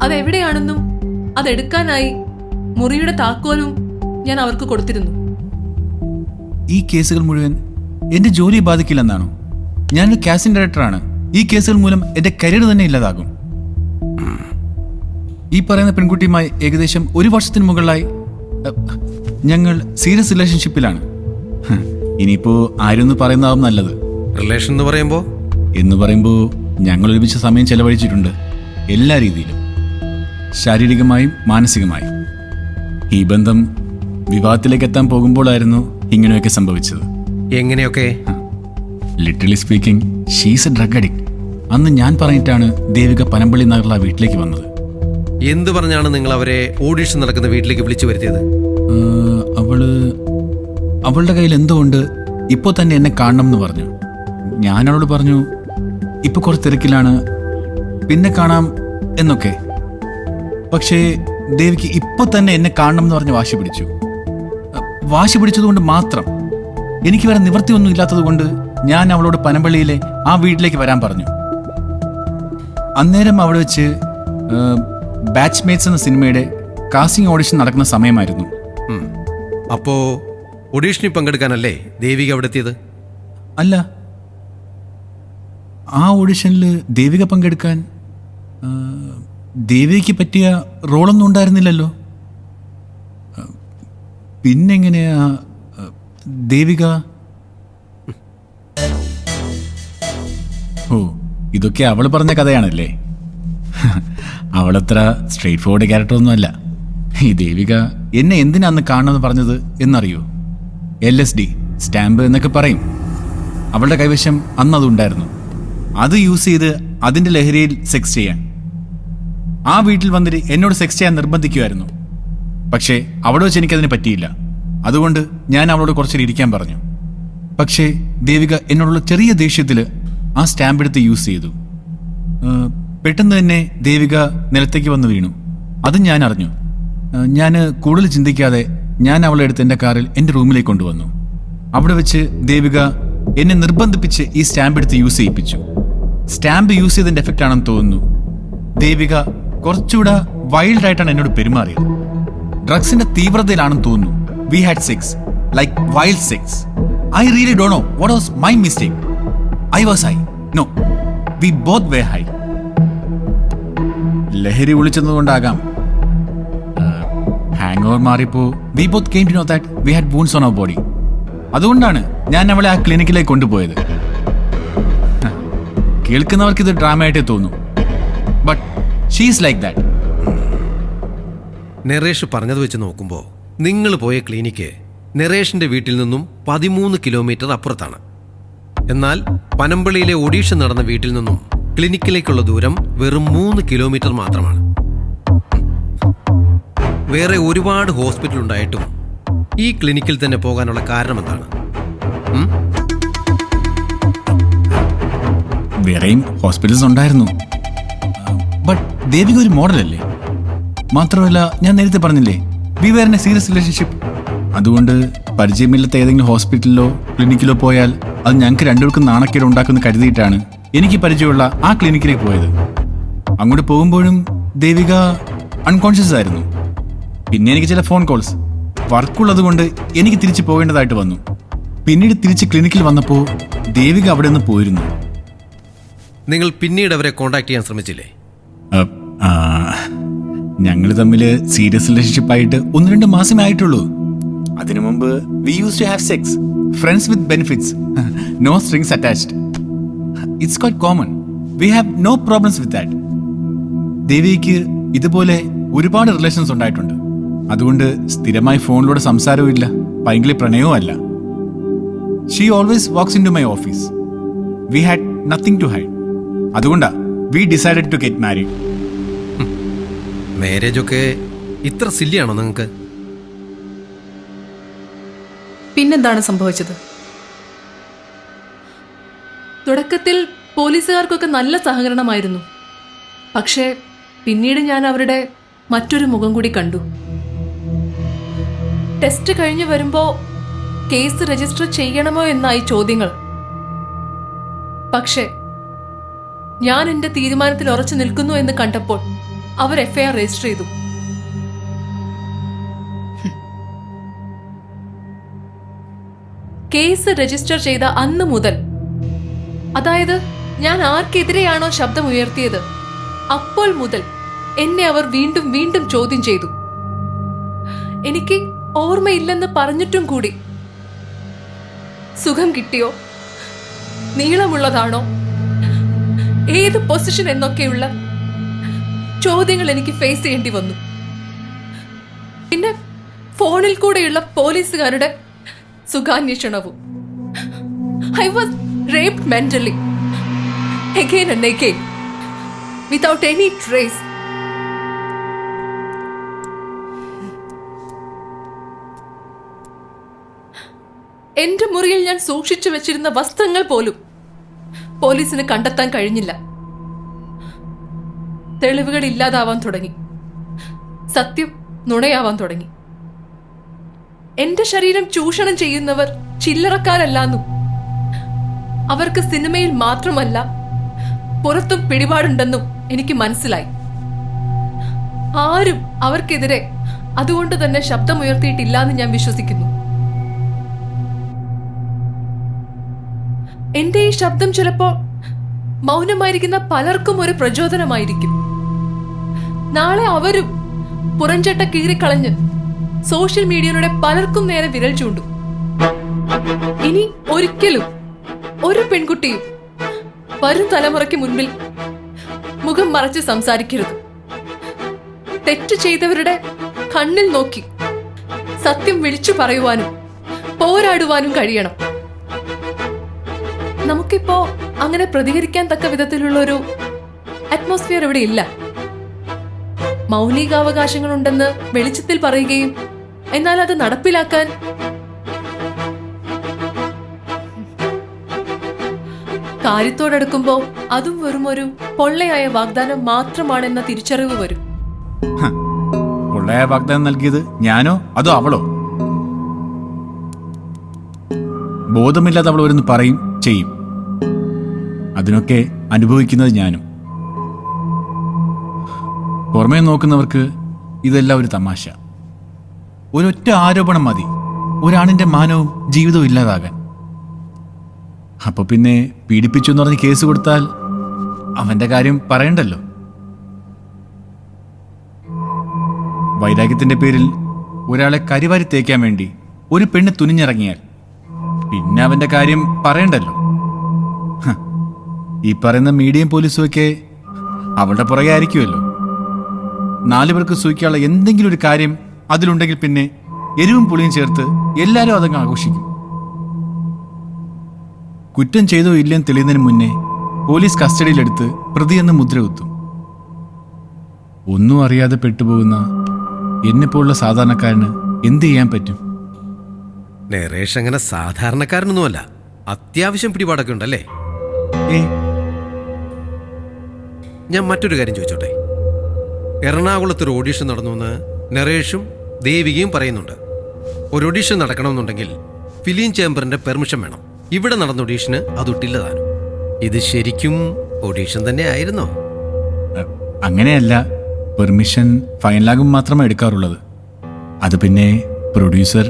അതെവിടെയാണെന്നും അതെടുക്കാനായി മുറിയുടെ താക്കോലും ഞാൻ അവർക്ക് കൊടുത്തിരുന്നു. ഈ കേസുകൾ മുഴുവൻ എന്റെ ജോലിയെ ബാധിക്കില്ലെന്നാണോ? ഞാനൊരു കാസ്റ്റിംഗ് ഡയറക്ടറാണ്. ഈ കേസുകൾ മൂലം എന്റെ കരിയർ തന്നെ ഇല്ലാതാകും. ഈ പറയുന്ന പെൺകുട്ടിയുമായി ഏകദേശം 1 വർഷത്തിന് മുകളിലായി ഞങ്ങൾ സീരിയസ് റിലേഷൻഷിപ്പിലാണ്. ഇനിയിപ്പോ ആരൊന്ന് പറയുന്നതാവും നല്ലത്. റിലേഷൻ എന്ന് പറയുമ്പോൾ ഞങ്ങൾ ഒരുമിച്ച് സമയം ചെലവഴിച്ചിട്ടുണ്ട്, എല്ലാ രീതിയിലും, ശാരീരികമായും മാനസികമായും. ഈ ബന്ധം വിവാഹത്തിലേക്ക് എത്താൻ പോകുമ്പോഴായിരുന്നു ഇങ്ങനെയൊക്കെ സംഭവിച്ചത്. എങ്ങനെയൊക്കെ? Literally speaking, she's A drug addict. അന്ന് ഞാൻ പറഞ്ഞിട്ടാണ് ദേവിക പനമ്പള്ളി നഗറിലെ വീട്ടിലേക്ക് വന്നത്. എന്ത് പറഞ്ഞാണ് നിങ്ങൾ അവരെ ഓഡിഷൻ നടക്കുന്ന വീട്ടിലേക്ക് വിളിച്ചു വരുത്തിയത്? അവളുടെ കയ്യിൽ എന്തോ ഉണ്ട്, ഇപ്പോൾ തന്നെ എന്നെ കാണണം എന്ന് പറഞ്ഞു. ഞാൻ അവളോട് പറഞ്ഞു ഇപ്പൊ കുറച്ച് തിരക്കിലാണ്, പിന്നെ കാണാം എന്നൊക്കെ. പക്ഷേ ദേവിക്ക് ഇപ്പൊ തന്നെ എന്നെ കാണണം എന്ന് പറഞ്ഞ് വാശി പിടിച്ചതുകൊണ്ട് മാത്രം, എനിക്ക് വേറെ നിവൃത്തിയൊന്നും ഇല്ലാത്തത് കൊണ്ട് ഞാൻ അവളോട് പനമ്പള്ളിയിലെ ആ വീട്ടിലേക്ക് വരാൻ പറഞ്ഞു. അന്നേരം അവിടെ വെച്ച് ബാച്ച്മേറ്റ്സ് എന്ന സിനിമയുടെ കാസ്റ്റിംഗ് ഓഡിഷൻ നടക്കുന്ന സമയമായിരുന്നു. അപ്പോ ഓഡീഷനിൽ പങ്കെടുക്കാനല്ലേ ദേവിക അവിടെ എത്തിയത്? അല്ല, ആ ഓഡിഷനിൽ ദേവിക പങ്കെടുക്കാൻ ദേവികയ്ക്ക് പറ്റിയ റോളൊന്നും ഉണ്ടായിരുന്നില്ലല്ലോ. പിന്നെങ്ങനെയാ ദേവിക? ഓ, ഇതൊക്കെ അവൾ പറഞ്ഞ കഥയാണല്ലേ. അവളത്ര സ്ട്രെയിറ്റ് ഫോർവേഡ് ക്യാരക്ടറൊന്നുമല്ല. ഈ ദേവിക എന്നെ എന്തിനാന്ന് കാണണമെന്ന് പറഞ്ഞത് എന്നറിയോ? LSD സ്റ്റാമ്പ് എന്നൊക്കെ പറയും. അവളുടെ കൈവശം അന്ന് അതുണ്ടായിരുന്നു. അത് യൂസ് ചെയ്ത് അതിൻ്റെ ലഹരിയിൽ സെക്സ് ചെയ്യാൻ ആ വീട്ടിൽ വന്നിട്ട് എന്നോട് സെക്സ് ചെയ്യാൻ നിർബന്ധിക്കുമായിരുന്നു. പക്ഷേ അവിടെ വെച്ച് എനിക്കതിന് പറ്റിയില്ല. അതുകൊണ്ട് ഞാൻ അവളോട് കുറച്ചേരം ഇരിക്കാൻ പറഞ്ഞു. പക്ഷേ ദേവിക എന്നോടുള്ള ചെറിയ ദേഷ്യത്തിൽ ആ സ്റ്റാമ്പ് എടുത്ത് യൂസ് ചെയ്തു. പെട്ടെന്ന് തന്നെ ദേവിക നിലത്തേക്ക് വന്ന് വീണു. അതും ഞാൻ അറിഞ്ഞു. ഞാൻ കൂടുതൽ ചിന്തിക്കാതെ ഞാൻ അവളെ എടുത്ത് എൻ്റെ കാറിൽ എൻ്റെ റൂമിലേക്ക് കൊണ്ടുവന്നു. അവിടെ വെച്ച് ദേവിക എന്നെ നിർബന്ധിപ്പിച്ച് ഈ സ്റ്റാമ്പ് എടുത്ത് യൂസ് ചെയ്യിപ്പിച്ചു. സ്റ്റാമ്പ് യൂസ് ചെയ്തതിൻ്റെ എഫക്റ്റ് ആണെന്ന് തോന്നുന്നു. ദേവിക കുറച്ചുകൂടെ വൈൽഡായിട്ടാണ് എന്നോട് പെരുമാറിയത്. ഡ്രഗ്സിന്റെ തീവ്രതയിലാണെന്ന് തോന്നുന്നു. We had sex like wild sex. I really don't know what was my mistake. I was high. No, we both were high. ലഹരി ഒളിച്ചതുകൊണ്ടാകാം. ഹാങ് ഓവർ മാറിയപ്പോ we both came to know that we had wounds on our body. അതുകൊണ്ടാണ് ഞാൻ അവളെ ആ ക്ലിനിക്കിലേക്ക് കൊണ്ടുപോയത്. കേൾക്കുന്നവർക്ക് ഇത് ഡ്രാമയായിട്ടേ തോന്നും, but she is like that. Naresh പറഞ്ഞത് വെച്ച് നോക്കുമ്പോൾ നിങ്ങൾ പോയ ക്ലിനിക്ക് നരേഷിന്റെ വീട്ടിൽ നിന്നും 13 കിലോമീറ്റർ അപ്പുറത്താണ്. എന്നാൽ പനമ്പള്ളിയിലെ ഓഡീഷൻ നടന്ന വീട്ടിൽ നിന്നും ക്ലിനിക്കിലേക്കുള്ള ദൂരം വെറും 3 കിലോമീറ്റർ മാത്രമാണ്. വേറെ ഒരുപാട് ഹോസ്പിറ്റൽ ഉണ്ടായിട്ടും ഈ ക്ലിനിക്കിൽ തന്നെ പോകാനുള്ള കാരണം എന്താണ്? വേറെയും ഹോസ്പിറ്റൽസ് ഉണ്ടായിരുന്നു. ബട്ട് ദേവിക ഒരു മോഡലല്ലേ. മാത്രമല്ല, ഞാൻ നേരത്തെ പറഞ്ഞില്ലേ, we were in a serious relationship. അതുകൊണ്ട് പരിചയമില്ലാത്ത ഏതെങ്കിലും ഹോസ്പിറ്റലിലോ ക്ലിനിക്കിലോ പോയാൽ അത് ഞങ്ങൾക്ക് രണ്ടുപേർക്കും നാണക്കേട് ഉണ്ടാക്കുമെന്ന് കരുതിയിട്ടാണ് എനിക്ക് പരിചയമുള്ള ആ ക്ലിനിക്കിലേക്ക് പോയത്. അങ്ങോട്ട് പോകുമ്പോഴും ദേവിക അൺകോൺഷ്യസ് ആയിരുന്നു. പിന്നെ എനിക്ക് ചില ഫോൺ കോൾസ്, വർക്കുള്ളത് കൊണ്ട് എനിക്ക് തിരിച്ചു പോകേണ്ടതായിട്ട് വന്നു. പിന്നീട് തിരിച്ച് ക്ലിനിക്കിൽ വന്നപ്പോൾ ദേവിക അവിടെ നിന്ന് പോയിരുന്നു. നിങ്ങൾ പിന്നീട് അവരെ കോണ്ടാക്ട് ചെയ്യാൻ ശ്രമിച്ചില്ലേ? ഞങ്ങൾ തമ്മിൽ സീരിയസ് റിലേഷൻഷിപ്പ് ആയിട്ട് 1-2 മാസമേ ആയിട്ടുള്ളൂ. അതിനു മുമ്പ് we use to have sex, friends with benefits, no strings attached. It's quite common. We have no problems with that. ദേവിക്ക് ഇതുപോലെ ഒരുപാട് റിലേഷൻസ് ഉണ്ടായിട്ടുണ്ട്. അതുകൊണ്ട് സ്ഥിരമായി ഫോണിലൂടെ സംസാരവും ഇല്ല, ഭയങ്കര പ്രണയവും അല്ല. She always walks into my office. We had nothing to hide. അതുകൊണ്ടാ we decided to get married. മാരേജൊക്കെ ഇത്ര സില്ലിയാണോ നിങ്ങൾക്ക്? പിന്നെന്താണ് സംഭവിച്ചത്? തുടക്കത്തിൽ പോലീസുകാർക്കൊക്കെ നല്ല സഹകരണമായിരുന്നു. പക്ഷേ പിന്നീട് ഞാൻ അവരുടെ മറ്റൊരു മുഖം കൂടി കണ്ടു. ടെസ്റ്റ് കഴിഞ്ഞ് വരുമ്പോൾ കേസ് രജിസ്റ്റർ ചെയ്യണമോ എന്നായി ചോദ്യങ്ങൾ. പക്ഷേ ഞാൻ എൻ്റെ തീരുമാനത്തിൽ ഉറച്ചു നിൽക്കുന്നു എന്ന് കണ്ടപ്പോൾ അവർ FIR രജിസ്റ്റർ ചെയ്തു. കേസ് രജിസ്റ്റർ ചെയ്ത അന്ന് മുതൽ, അതായത് ഞാൻ ആർക്കെതിരെയാണോ ശബ്ദമുയർത്തിയത് അപ്പോൾ മുതൽ എന്നെ അവർ വീണ്ടും വീണ്ടും ചോദ്യം ചെയ്തു. എനിക്ക് ഓർമ്മയില്ലെന്ന് പറഞ്ഞിട്ടും കൂടി സുഖം കിട്ടിയോ, നീളമുള്ളതാണോ, ഏത് പൊസിഷൻ എന്നൊക്കെയുള്ള ചോദ്യങ്ങൾ എനിക്ക് ഫേസ് ചെയ്യേണ്ടി വന്നു. പിന്നെ ഫോണിൽ കൂടെയുള്ള പോലീസുകാരുടെ സുഖാന്വേഷണവും. I was raped mentally again and again without any trace. എന്റെ മുറിയിൽ ഞാൻ സൂക്ഷിച്ചു വെച്ചിരുന്ന വസ്ത്രങ്ങൾ പോലും പോലീസിന് കണ്ടെത്താൻ കഴിഞ്ഞില്ല. തെളിവുകൾ ഇല്ലാതാവാൻ തുടങ്ങി. സത്യം നുണയാവാൻ തുടങ്ങി. എന്റെ ശരീരം ചൂഷണം ചെയ്യുന്നവർ ചില്ലറക്കാരല്ലാന്നും അവർക്ക് സിനിമയിൽ മാത്രമല്ല പുറത്തും പിടിപാടുണ്ടെന്നും എനിക്ക് മനസ്സിലായി. ആരും അവർക്കെതിരെ അതുകൊണ്ട് തന്നെ ശബ്ദമുയർത്തിയിട്ടില്ല എന്ന് ഞാൻ വിശ്വസിക്കുന്നു. എന്റെ ഈ ശബ്ദം ചിലപ്പോൾ മൗനമായിരിക്കുന്ന പലർക്കും ഒരു പ്രചോദനമായിരിക്കും. നാളെ അവരും പുറംചട്ട കീറിക്കളഞ്ഞ് സോഷ്യൽ മീഡിയയിലൂടെ പലർക്കും നേരെ വിരൽ ചൂണ്ടും. ഇനി ഒരിക്കലും ഒരു പെൺകുട്ടിയും വരും തലമുറയ്ക്ക് മുൻപിൽ മുഖം മറച്ച് സംസാരിക്കരുത്. തെറ്റ് ചെയ്തവരുടെ കണ്ണിൽ നോക്കി സത്യം വിളിച്ചു പറയുവാനും പോരാടുവാനും കഴിയണം. നമുക്കിപ്പോ അങ്ങനെ പ്രതികരിക്കാൻ തക്ക വിധത്തിലുള്ള ഒരു അറ്റ്മോസ്ഫിയർ ഇവിടെ ഇല്ല. മൗലികാവകാശങ്ങളുണ്ടെന്ന് വെളിച്ചത്തിൽ പറയുകയും എന്നാൽ അത് നടപ്പിലാക്കാൻ കാര്യത്തോടെടുക്കുമ്പോ അതും വെറും ഒരു പൊള്ളയായ വാഗ്ദാനം മാത്രമാണെന്ന തിരിച്ചറിവ് വരും. പൊള്ളയായ വാഗ്ദാനം നൽകിയത് ഞാനോ അതോ അവളോ? ബോധമില്ലാതെ അവൾ ഓരോന്ന് പറയും ചെയ്യും. അതിനൊക്കെ അനുഭവിക്കുന്നത് ഞാനും. പുറമേ നോക്കുന്നവർക്ക് ഇതെല്ലാം ഒരു തമാശ. ഒരൊറ്റ ആരോപണം മതി ഒരാണിന്റെ മാനവും ജീവിതവും ഇല്ലാതാകാൻ. അപ്പൊ പിന്നെ പീഡിപ്പിച്ചു എന്ന് പറഞ്ഞ് കേസ് കൊടുത്താൽ അവന്റെ കാര്യം പറയണ്ടല്ലോ. വൈരാഗ്യത്തിന്റെ പേരിൽ ഒരാളെ കരിവാരി തേക്കാൻ വേണ്ടി ഒരു പെണ്ണ് തുനിഞ്ഞിറങ്ങിയാൽ പിന്നെ അവന്റെ കാര്യം പറയണ്ടല്ലോ. ഈ പറയുന്ന മീഡിയം പോലീസും ഒക്കെ അവളുടെ പുറകെ ആയിരിക്കുമല്ലോ. 4 പേർക്ക് സൂഹിക്കാനുള്ള എന്തെങ്കിലും ഒരു കാര്യം അതിലുണ്ടെങ്കിൽ പിന്നെ എരിവും പുളിയും ചേർത്ത് എല്ലാവരും അതങ്ങ് ആഘോഷിക്കും. കുറ്റം ചെയ്തോ ഇല്ലെന്ന് തെളിയുന്നതിന് മുന്നേ പോലീസ് കസ്റ്റഡിയിലെടുത്ത് പ്രതിയെന്ന് മുദ്ര കുത്തും. ഒന്നും അറിയാതെ പെട്ടുപോകുന്ന എന്നെപ്പോലുള്ള സാധാരണക്കാരന് എന്ത് ചെയ്യാൻ പറ്റും? നരേഷ് അങ്ങനെ സാധാരണക്കാരനൊന്നുമല്ല. അത്യാവശ്യം പിടിപാടൊക്കെ ഉണ്ടല്ലേ? ഞാൻ മറ്റൊരു കാര്യം ചോദിച്ചോട്ടെ. എറണാകുളത്തൊരു ഓഡീഷൻ നടന്നുവെന്ന് നരേഷും ദേവികയും പറയുന്നുണ്ട്. ഒരു ഓഡീഷൻ നടക്കണമെന്നുണ്ടെങ്കിൽ ഫിലിം ചേംബറിന്റെ പെർമിഷൻ വേണം. ഇവിടെ നടന്ന ഓഡീഷന് അതൊട്ടില്ലതാനും. ഇത് ശരിക്കും ഓഡീഷൻ തന്നെ ആയിരുന്നോ? അങ്ങനെയല്ല. പെർമിഷൻ ഫൈനലാകും മാത്രമേ എടുക്കാറുള്ളത്. അത് പിന്നെ പ്രൊഡ്യൂസർ.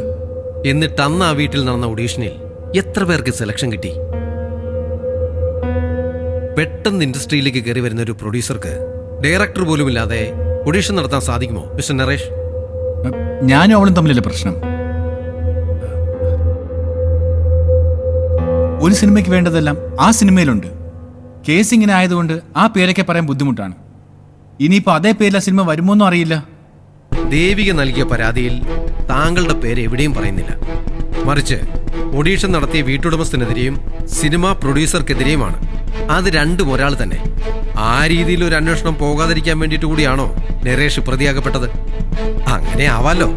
എന്നിട്ട് അന്ന് ആ വീട്ടിൽ നടന്ന ഓഡീഷനിൽ എത്ര പേർക്ക് സെലക്ഷൻ കിട്ടി? പെട്ടെന്ന് ഇൻഡസ്ട്രിയിലേക്ക് കയറി വരുന്ന ഒരു പ്രൊഡ്യൂസർക്ക് ഡയറക്ടർ പോലും ഇല്ലാതെ ഓഡീഷൻ നടത്താൻ സാധിക്കുമോ മിസ്റ്റർ നരേഷ്? ഞാനും അവളും തമ്മിലല്ലേ പ്രശ്നം? ഒരു സിനിമയ്ക്ക് വേണ്ടതെല്ലാം ആ സിനിമയിലുണ്ട്. കേസ് ഇങ്ങനെ ആയതുകൊണ്ട് ആ പേരൊക്കെ പറയാൻ ബുദ്ധിമുട്ടാണ്. ഇനിയിപ്പോൾ അതേ പേരിൽ ആ സിനിമ വരുമോന്നും അറിയില്ല. ദേവിക നൽകിയ പരാതിയിൽ താങ്കളുടെ പേര് എവിടെയും പറയുന്നില്ല. മറിച്ച് ഓഡീഷൻ നടത്തിയ വീട്ടുടമസ്ഥനെതിരെയും സിനിമാ പ്രൊഡ്യൂസർക്കെതിരെയുമാണ്. അത് രണ്ടും ഒരാൾ തന്നെ. ആ രീതിയിൽ ഒരു അന്വേഷണം പോകാതിരിക്കാൻ വേണ്ടിയിട്ട് കൂടിയാണോ നരേഷ് പ്രതിയാകപ്പെട്ടത്? അങ്ങനെ ആവാലോ.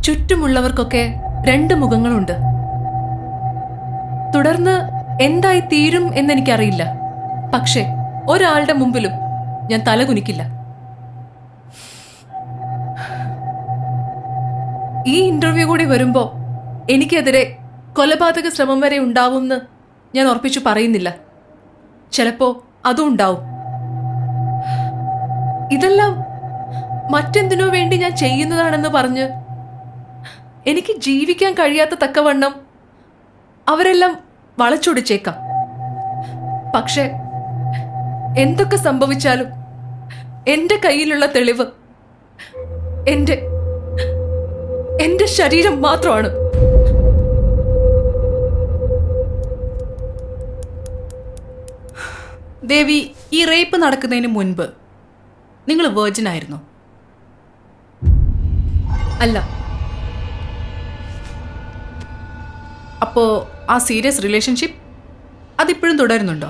ചുറ്റുമുള്ളവർക്കൊക്കെ രണ്ട് മുഖങ്ങളുണ്ട്. തുടർന്ന് എന്തായി തീരും എന്നെനിക്കറിയില്ല. പക്ഷേ ഒരാളുടെ മുമ്പിലും ഞാൻ തലകുനിക്കില്ല. ഈ ഇന്റർവ്യൂ കൂടി വരുമ്പോ എനിക്കെതിരെ കൊലപാതക ശ്രമം വരെ ഉണ്ടാവുമെന്ന് ഞാൻ ഉറപ്പിച്ചു പറയുന്നില്ല. ചിലപ്പോ അതും ഉണ്ടാവും. ഇതെല്ലാം മറ്റെന്തിനോ വേണ്ടി ഞാൻ ചെയ്യുന്നതാണെന്ന് പറഞ്ഞ് എനിക്ക് ജീവിക്കാൻ കഴിയാത്ത തക്കവണ്ണം അവരെല്ലാം വളച്ചൊടിച്ചേക്കാം. പക്ഷെ എന്തൊക്കെ സംഭവിച്ചാലും എന്റെ കയ്യിലുള്ള തെളിവ് എന്റെ ശരീരം മാത്രമാണ്. ദേവി, ഈ റേപ്പ് നടക്കുന്നതിന് മുൻപ് നിങ്ങൾ വെർജിൻ ആയിരുന്നോ? അല്ല. അപ്പോ ആ സീരിയസ് റിലേഷൻഷിപ്പ് അതിപ്പോഴും തുടരുന്നുണ്ടോ?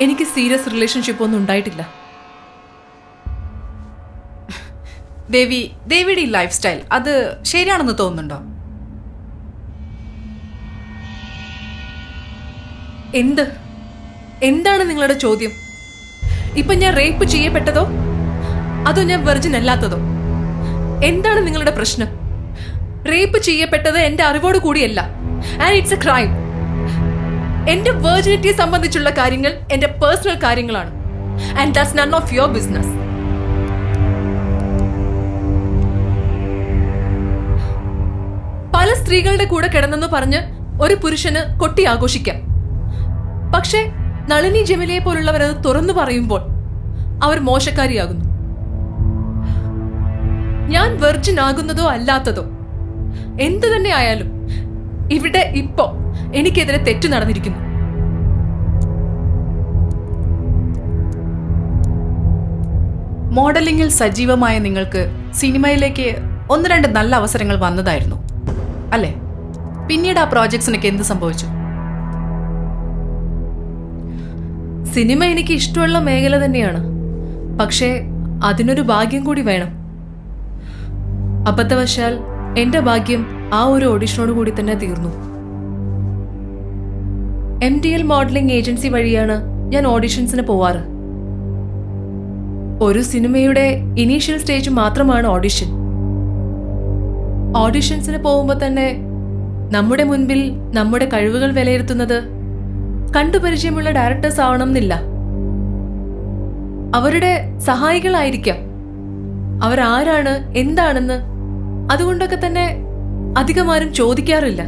എനിക്ക് സീരിയസ് റിലേഷൻഷിപ്പ് ഒന്നും ഉണ്ടായിട്ടില്ല. ദേവിയുടെ ഈ ലൈഫ് സ്റ്റൈൽ അത് ശരിയാണെന്ന് തോന്നുന്നുണ്ടോ? എന്താണ് നിങ്ങളുടെ ചോദ്യം? ഇപ്പൊ ഞാൻ റേപ്പ് ചെയ്യപ്പെട്ടതോ അതോ ഞാൻ വെർജിൻ അല്ലാത്തതോ? എന്താണ് നിങ്ങളുടെ പ്രശ്നം? റേപ്പ് ചെയ്യപ്പെട്ടത് എന്റെ അറിവോട് കൂടിയല്ല. And it's a crime. എന്റെ വെർജിനിറ്റിയെ സംബന്ധിച്ചുള്ള കാര്യങ്ങൾ എന്റെ പേഴ്സണൽ കാര്യങ്ങളാണ്. And that's none of your business. പല സ്ത്രീകളുടെ കൂടെ കിടന്നെന്ന് പറഞ്ഞ് ഒരു പുരുഷന് കൊട്ടി ആഘോഷിക്കാം. പക്ഷേ നളിനി ജമലിയെ പോലുള്ളവർ അത് തുറന്നു പറയുമ്പോൾ അവർ മോശക്കാരിയാകുന്നു. ഞാൻ വെർജിൻ ആകുന്നതോ അല്ലാത്തതോ എന്തു തന്നെ ആയാലും ഇവിടെ ഇപ്പോ എനിക്കെതിരെ തെറ്റു നടന്നിരിക്കുന്നു. മോഡലിംഗിൽ സജീവമായ നിങ്ങൾക്ക് സിനിമയിലേക്ക് 1-2 നല്ല അവസരങ്ങൾ വന്നതായിരുന്നു അല്ലേ? പിന്നീട് ആ പ്രോജക്ട്സിനൊക്കെ എന്ത് സംഭവിച്ചു? സിനിമ എനിക്ക് ഇഷ്ടമുള്ള മേഖല തന്നെയാണ്. പക്ഷേ അതിനൊരു ഭാഗ്യം കൂടി വേണം. അബദ്ധവശാൽ എന്റെ ഭാഗ്യം ആ ഒരു ഓഡിഷനോട് കൂടി തന്നെ തീർന്നു. MDL മോഡലിംഗ് ഏജൻസി വഴിയാണ് ഞാൻ ഓഡിഷൻസിന് പോവാറ്. ഒരു സിനിമയുടെ ഇനീഷ്യൽ സ്റ്റേജ് മാത്രമാണ് ഓഡിഷൻ. ഓഡിഷൻസിന് പോകുമ്പോൾ തന്നെ നമ്മുടെ മുൻപിൽ നമ്മുടെ കഴിവുകൾ വിലയിരുത്തുന്നത് കണ്ടുപരിചയമുള്ള ഡയറക്ടേഴ്സ് ആവണം എന്നില്ല. അവരുടെ സഹായികളായിരിക്കാം. അവരാരാണ് എന്താണെന്ന് അതുകൊണ്ടൊക്കെ തന്നെ അധികമാരും ചോദിക്കാറില്ല.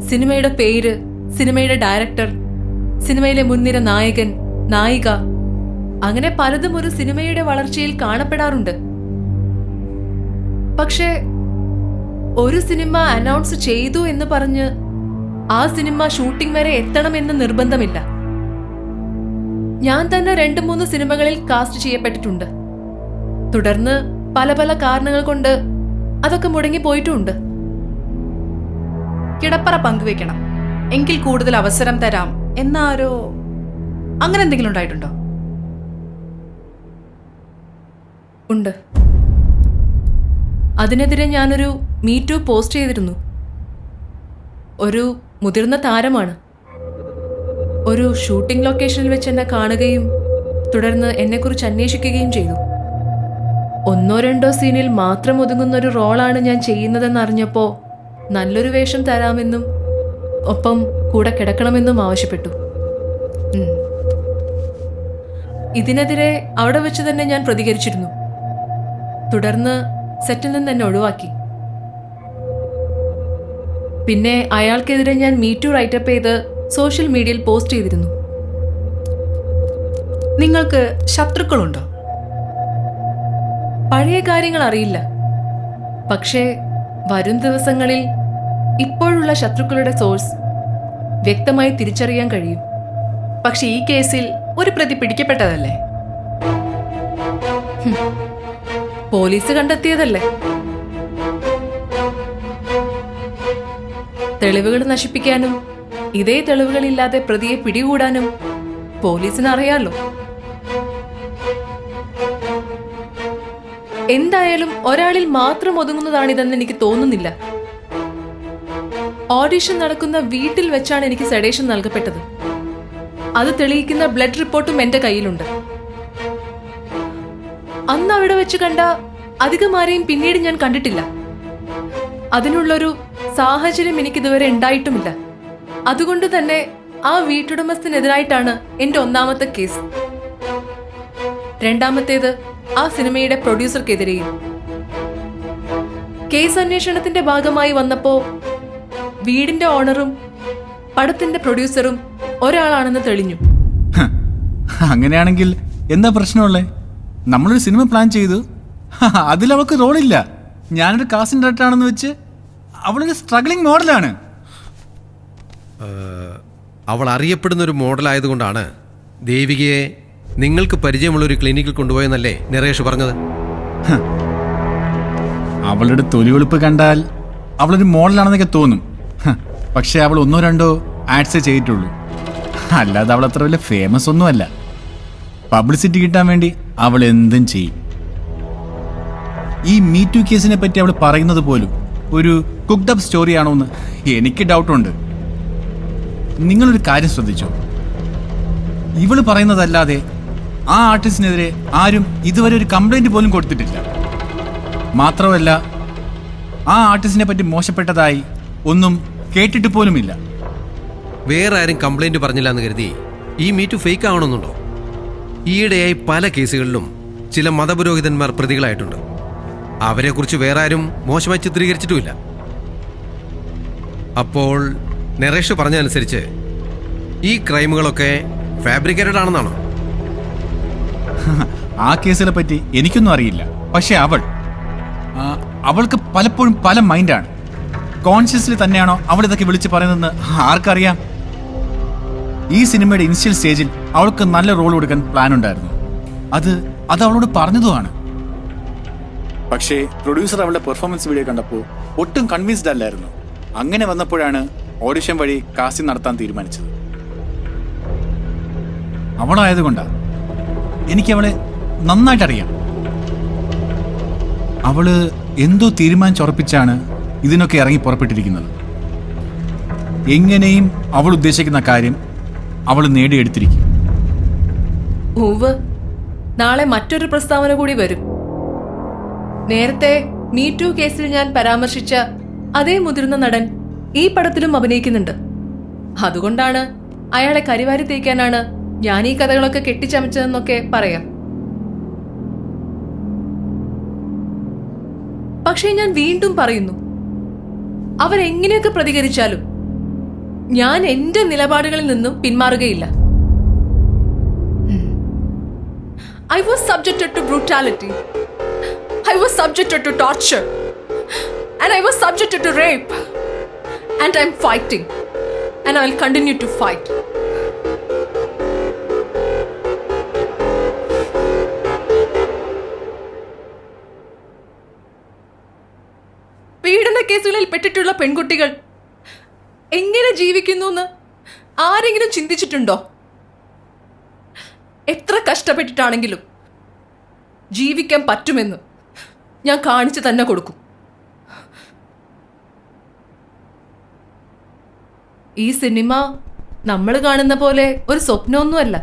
സിനിമയുടെ പേര്, സിനിമയുടെ ഡയറക്ടർ, സിനിമയിലെ മുൻനിര നായകൻ, നായിക, അങ്ങനെ പലതും ഒരു സിനിമയുടെ വളർച്ചയിൽ കാണപ്പെടാറുണ്ട്. പക്ഷേ ഒരു സിനിമ അനൗൺസ് ചെയ്തു എന്ന് പറഞ്ഞ് ആ സിനിമ ഷൂട്ടിംഗ് വരെ എത്തണമെന്ന് നിർബന്ധമില്ല. ഞാൻ തന്നെ 2-3 സിനിമകളിൽ കാസ്റ്റ് ചെയ്യപ്പെട്ടിട്ടുണ്ട്. തുടർന്ന് പല പല കാരണങ്ങൾ കൊണ്ട് അതൊക്കെ മുടങ്ങി പോയിട്ടുമുണ്ട്. കിടപ്പറ പങ്കുവെക്കണം എങ്കിൽ കൂടുതൽ അവസരം തരാം എന്നാരോ അങ്ങനെ എന്തെങ്കിലും ഉണ്ടായിട്ടുണ്ടോ? ഉണ്ട്. അതിനെതിരെ ഞാനൊരു മീറ്റു പോസ്റ്റ് ചെയ്തിരുന്നു. ഒരു മുതിർന്ന താരമാണ് ഒരു ഷൂട്ടിംഗ് ലൊക്കേഷനിൽ വെച്ച് എന്നെ കാണുകയും തുടർന്ന് എന്നെക്കുറിച്ച് അന്വേഷിക്കുകയും ചെയ്തു. 1-2 സീനിൽ മാത്രം ഒതുങ്ങുന്ന ഒരു റോളാണ് ഞാൻ ചെയ്യുന്നതെന്ന് അറിഞ്ഞപ്പോൾ നല്ലൊരു വേഷം തരാമെന്നും ഒപ്പം കൂടെ കിടക്കണമെന്നും ആവശ്യപ്പെട്ടു. ഇതിനെതിരെ അവിടെ വെച്ച് തന്നെ ഞാൻ പ്രതികരിച്ചിരുന്നു. തുടർന്ന് സെറ്റിൽ നിന്ന് എന്നെ ഒഴിവാക്കി. പിന്നെ അയാൾക്കെതിരെ ഞാൻ മീറ്റു റൈറ്റപ്പ് ചെയ്ത് സോഷ്യൽ മീഡിയയിൽ പോസ്റ്റ് ചെയ്തിരുന്നു. നിങ്ങൾക്ക് ശത്രുക്കളുണ്ടോ? പഴയ കാര്യങ്ങൾ അറിയില്ല. പക്ഷേ വരും ദിവസങ്ങളിൽ ഇപ്പോഴുള്ള ശത്രുക്കളുടെ സോഴ്സ് വ്യക്തമായി തിരിച്ചറിയാൻ കഴിയും. പക്ഷെ ഈ കേസിൽ ഒരു പ്രതി പിടിക്കപ്പെട്ടതല്ലേ? പോലീസ് കണ്ടെത്തിയതല്ലേ? തെളിവുകൾ നശിപ്പിക്കാനും ഇതേ തെളിവുകളില്ലാതെ പ്രതിയെ പിടികൂടാനും പോലീസിന് അറിയാലോ. എന്തായാലും ഒരാളിൽ മാത്രം ഒതുങ്ങുന്നതാണിതെന്ന് എനിക്ക് തോന്നുന്നില്ല. ഓഡിഷൻ നടക്കുന്ന വീട്ടിൽ വെച്ചാണ് എനിക്ക് സെഡേഷൻ നൽകപ്പെട്ടത്. അത് തെളിയിക്കുന്ന ബ്ലഡ് റിപ്പോർട്ടും എന്റെ കയ്യിലുണ്ട്. അന്ന് അവിടെ വെച്ച് കണ്ട അധികമാരെയും പിന്നീട് ഞാൻ കണ്ടിട്ടില്ല. അതിനുള്ളൊരു സാഹചര്യം എനിക്കിതുവരെ ഉണ്ടായിട്ടുമില്ല. അതുകൊണ്ട് തന്നെ ആ വീട്ടുടമസ്ഥനെതിരായിട്ടാണ് എന്റെ ഒന്നാമത്തെ കേസ്. രണ്ടാമത്തേത് ആ സിനിമയുടെ പ്രൊഡ്യൂസർക്കെതിരെയും. കേസ് അന്വേഷണത്തിന്റെ ഭാഗമായി വന്നപ്പോ വീടിന്റെ ഓണറും പടത്തിന്റെ പ്രൊഡ്യൂസറും ഒരാളാണെന്ന് തെളിഞ്ഞു. അങ്ങനെയാണെങ്കിൽ എന്താ പ്രശ്നമുള്ളേ? നമ്മളൊരു സിനിമ പ്ലാൻ ചെയ്തു, അതിൽ അവൾക്ക് റോളില്ല. ഞാനൊരു കാസ്റ്റിംഗ് ഡയറക്ടർ ആണെന്ന് വെച്ച് അവളൊരു സ്ട്രഗ്ലിംഗ് മോഡലാണ്. അവൾ അറിയപ്പെടുന്ന ഒരു മോഡലായതുകൊണ്ടാണ് ദേവികയെ നിങ്ങൾക്ക് പരിചയമുള്ള ഒരു ക്ലിനിക്കിൽ കൊണ്ടുപോയെന്നല്ലേ നരേഷ് പറഞ്ഞത്? അവളുടെ തൊലിവെളുപ്പ് കണ്ടാൽ അവളൊരു മോഡലാണെന്നൊക്കെ തോന്നും. പക്ഷെ അവൾ 1-2 ആഡ്സേ ചെയ്തിട്ടുള്ളൂ. അല്ലാതെ അവൾ അത്ര വലിയ ഫേമസ് ഒന്നുമല്ല. പബ്ലിസിറ്റി കിട്ടാൻ വേണ്ടി അവൾ എന്തും ചെയ്യും. ഈ മീ ടു കേസിനെ പറ്റി അവൾ പറയുന്നത് പോലും ഒരു കുക്ക്ഡ് അപ്പ് സ്റ്റോറി ആണോ എന്ന് എനിക്ക് ഡൗട്ടുണ്ട്. നിങ്ങളൊരു കാര്യം ശ്രദ്ധിച്ചോ? ഇവള് പറയുന്നതല്ലാതെ ആ ആർട്ടിസ്റ്റിനെതിരെ ആരും ഇതുവരെ ഒരു കംപ്ലൈന്റ് പോലും കൊടുത്തിട്ടില്ല. മാത്രമല്ല, ആ ആർട്ടിസ്റ്റിനെ പറ്റി മോശപ്പെട്ടതായി ഒന്നും കേട്ടിട്ട് പോലുമില്ല. വേറെ ആരും കംപ്ലൈന്റ് പറഞ്ഞില്ല എന്ന് കരുതി ഈ മീറ്റു ഫേക്ക് ആവണമെന്നുണ്ടോ? ഈയിടെയായി പല കേസുകളിലും ചില മതപുരോഹിതന്മാർ പ്രതികളായിട്ടുണ്ട്. അവരെക്കുറിച്ച് വേറെ ആരും മോശമായി ചിത്രീകരിച്ചിട്ടുമില്ല. അപ്പോൾ നരേഷ് പറഞ്ഞതനുസരിച്ച് ഈ ക്രൈമുകളൊക്കെ ഫാബ്രിക്കേറ്റഡ് ആണെന്നാണോ? ആ കേസിനെ പറ്റി എനിക്കൊന്നും അറിയില്ല. പക്ഷെ അവൾക്ക് പലപ്പോഴും പല മൈൻഡാണ്. കോൺഷ്യസ്ലി തന്നെയാണോ അവൾ ഇതൊക്കെ വിളിച്ച് പറയുന്നതെന്ന് ആർക്കറിയാം? ഈ സിനിമയുടെ ഇനിഷ്യൽ സ്റ്റേജിൽ അവൾക്ക് നല്ല റോൾ കൊടുക്കാൻ പ്ലാൻ ഉണ്ടായിരുന്നു. അത് അവളോട് പറഞ്ഞതുമാണ്. പക്ഷേ പ്രൊഡ്യൂസർ അവളുടെ പെർഫോമൻസ് വീഡിയോ കണ്ടപ്പോൾ ഒട്ടും കൺവിൻസ്ഡ് അല്ലായിരുന്നു. അങ്ങനെ വന്നപ്പോഴാണ് ഓഡിഷൻ വഴി കാസ്റ്റിംഗ് നടത്താൻ തീരുമാനിച്ചത്. അവളായതുകൊണ്ടാ. എനിക്കവളെ നന്നായിട്ടറിയാം. അവള് എന്തോ തീരുമാനിച്ചുറപ്പിച്ചാണ് ഇതിനൊക്കെ ഇറങ്ങി പുറപ്പെട്ടിരിക്കുന്നത്. എങ്ങനെയും അവൾ ഉദ്ദേശിക്കുന്ന കാര്യം അവൾ നേടിയെടുത്തിരിക്കും. ഉവ്വ്, നാളെ മറ്റൊരു പ്രസ്താവന കൂടി വരും. നേരത്തെ മീ ടു കേസിൽ ഞാൻ പരാമർശിച്ച അതേ മുതിർന്ന നടൻ ഈ പടത്തിലും അഭിനയിക്കുന്നുണ്ട്. അതുകൊണ്ടാണ് അയാളെ കരിവാരി തേക്കാനാണ് ഞാൻ ഈ കഥകളൊക്കെ കെട്ടിച്ചമച്ചതെന്നൊക്കെ പറയാം. പക്ഷേ ഞാൻ വീണ്ടും പറയുന്നു, അവരെങ്ങനെയൊക്കെ പ്രതികരിച്ചാലും ഞാൻ എന്റെ നിലപാടുകളിൽ നിന്നും പിന്മാറുകയില്ല. I was subjected to brutality. I was subjected to torture. And I was subjected to rape. And I'm fighting. And I will continue to fight. പീഡന കേസുകളിൽ പെട്ടിട്ടുള്ള പെൺകുട്ടികൾ എങ്ങനെ ജീവിക്കുന്നു എന്ന് ആരെങ്കിലും ചിന്തിച്ചിട്ടുണ്ടോ? എത്ര കഷ്ടപ്പെട്ടിട്ടാണെങ്കിലും ജീവിക്കാൻ പറ്റുമെന്ന് ഞാൻ കാണിച്ചു തന്നെ കൊടുക്കും. ഈ സിനിമ നമ്മൾ കാണുന്ന പോലെ ഒരു സ്വപ്നമൊന്നുമല്ല.